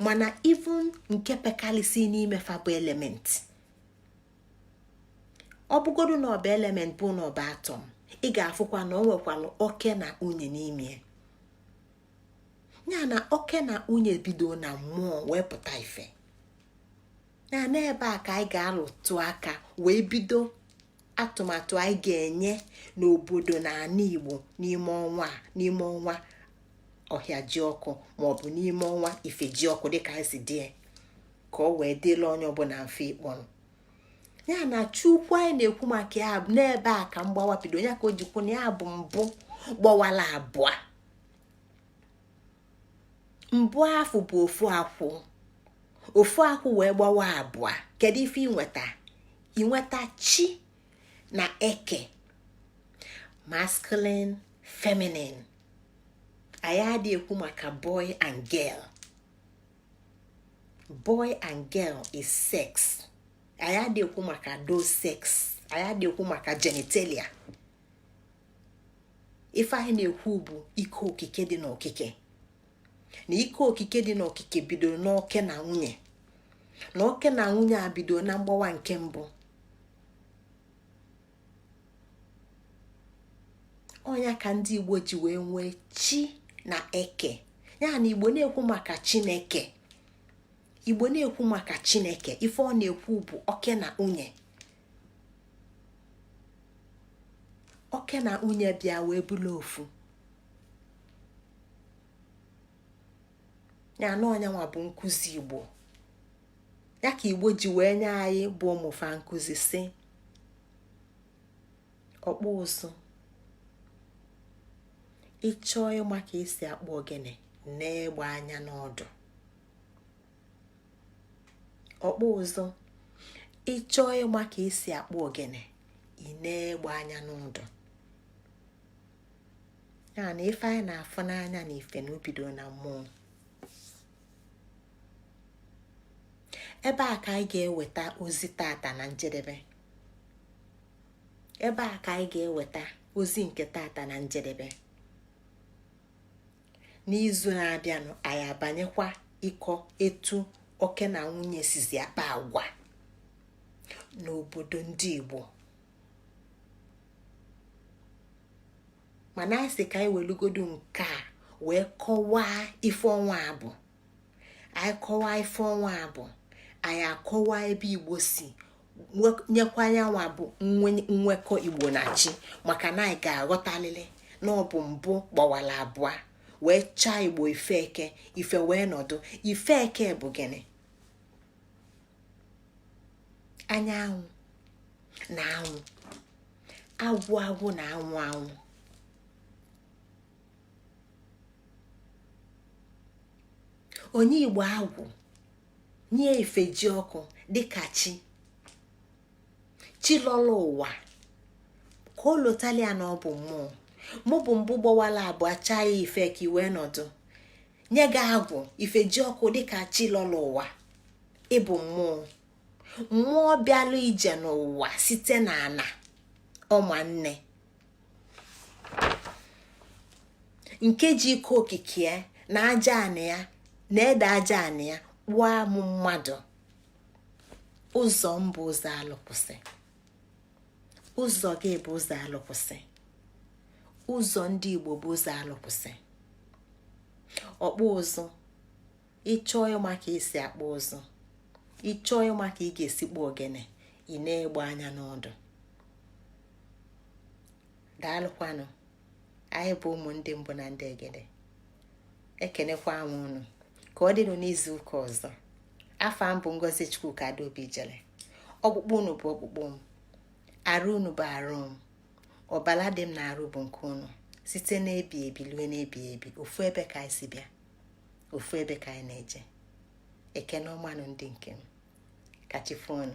Mana even nke pekalisi n'ime fa bụ element. Ọ bụgodu na ọba element bụ na ọba atom, ị ga-afụkwa na o nwekwalụ oke na nwunye n'ime. Ya na oke na nwunye bido na mmụọ wee pụta ife. Ya na ebe a ka anyị ga-alụtụ aka wee bido atụmatụ anyị ga-enye n'obodo na ala Igbo n'ime ọnwa OHIA-Ji-Oku, maọbụ n'ime ọnwa IFEJIOKU, dịka anyị si dị ka ọ wee dịla onye ọbụla mfe ịkpọrọ. Ya na Chukwu anyị na-ekwu maka ya n'ebe a ka mgbawa bido. Ya ka o jikwu na ya bụ mbụ gbawala abụọ. Mbụ afọ bụ ofu akwụ wee gbawa abụọ. Kedu ife inweta chi na eke, masculine, feminine. Anyị adị ekwu maka boy and girl. Boy and girl is sex. Anyị adị ekwu maka those sex. Anyị adị ekwu maka genitalia. Ife anyị na-ekwu bụ ike okike dị n'okike. Na ike okike dị n'okike bidoro n'oke na nwunye. Na oke na nwunye a bidoro na mgbawa nke mbụ. Ọnya ka ndị Igbo ji wee nwee chi na eke. Ya na Igbo na-ekwu maka Chineke. Igbo na-ekwu maka Chineke, ife ọ na-ekwu bụ oke na nwunye. Oke na nwunye bịa wee bụrụ ofu. Ya na ọnyanwa bụ nkụzi Igbo. Ya ka Igbo ji wee nye anyị bụ ụmụfa nkụzi si ọkpụ ụzụ ịchọọ ịma ka esi akpọ ogene na-egbe anya n'ọdụ. Ọkpụ ụzọ, ịchọọ ịma ka esi akpọ ogene ị na-egbe anya n'ọdụ. Ya na ife anyị na-afụ n'anya na ife na obido na mmụọ. Ebe a ka anyị ga-eweta ozi tata na njedebe. Ebe a ka anyị ga-eweta ozi nke tata na njedebe. N'izu na-abịanụ anyị abanyekwa ịkọ etu oke na nwunye sizi akpa agwa n'obodo ndị Igbo. Mana anyị sị ka anyị welugodu nke a wee kọwaa ife ọnwa abụ. Anyị kọwaa ife ọnwa abụ, anyị akọwaa ebe Igbo si nyekwa anyanwa bụ nwekọ Igbo na chi, maka na anyị ga-aghọtalịlị na ọ bụ mbụ gbawala abụọ wee chaa Igbo Ifeke, ife wee nọdụ. Ifeke bụ gịnị? Anyanwụ na anwụ, agwụ agwụ na anwụ anwụ. Onye Igbo agwụ nye IFEJIOKU dịka chi lọlọ ụwa ka o lotalia na ọ bụ mmụọ. Mụ bụ mbụ gbawala abụọ chaa ya Ifeke wee nọdụ, nye gị agwụ IFEJIOKU dịka chi lọlọ ụwa. Ịbụ mmụọ, mmụọ bịalụ ije n'ụwa site n'ana ọmanne nke ji ike okike ya na aja anị ya na ede aja anị ya kpụọ amụ mmadụ. Ụzọ mbụ ụzọ alụkwụsị, ụzọ gị bụ ụzọ alụkwụsị, ụzọ ndị Igbo bụ ụzọ alụkwụsị. Ọkpụ ụzụ, ịchọọ ịma ka esi akpụ ụzụ, ịchọọ ịma ka ị ga-esi kpọọ ogene, ị na-egbe anya n'ọdụ. Daalụkwanụ. Anyị bụ ụmụ ndị mbụ na ndị egede. Ekenekwa m unu. Ka ọ dịnụ n'izu ụka ọzọ. Afa m bụ Ngozi Chukwuka Adaobi Jele. Ọkpụkpụ unu bụ ọkpụkpụ m, arụ unu bụ arụ m, ọbala dị m na-arụ bụ nke unu. Site n'ebi ebi lue n'ebi ebi, ofu ebe ka anyị si bịa, ofu ebe ka anyị na-eje. Ekene ọmanụ ndị nke m. Kachifonu.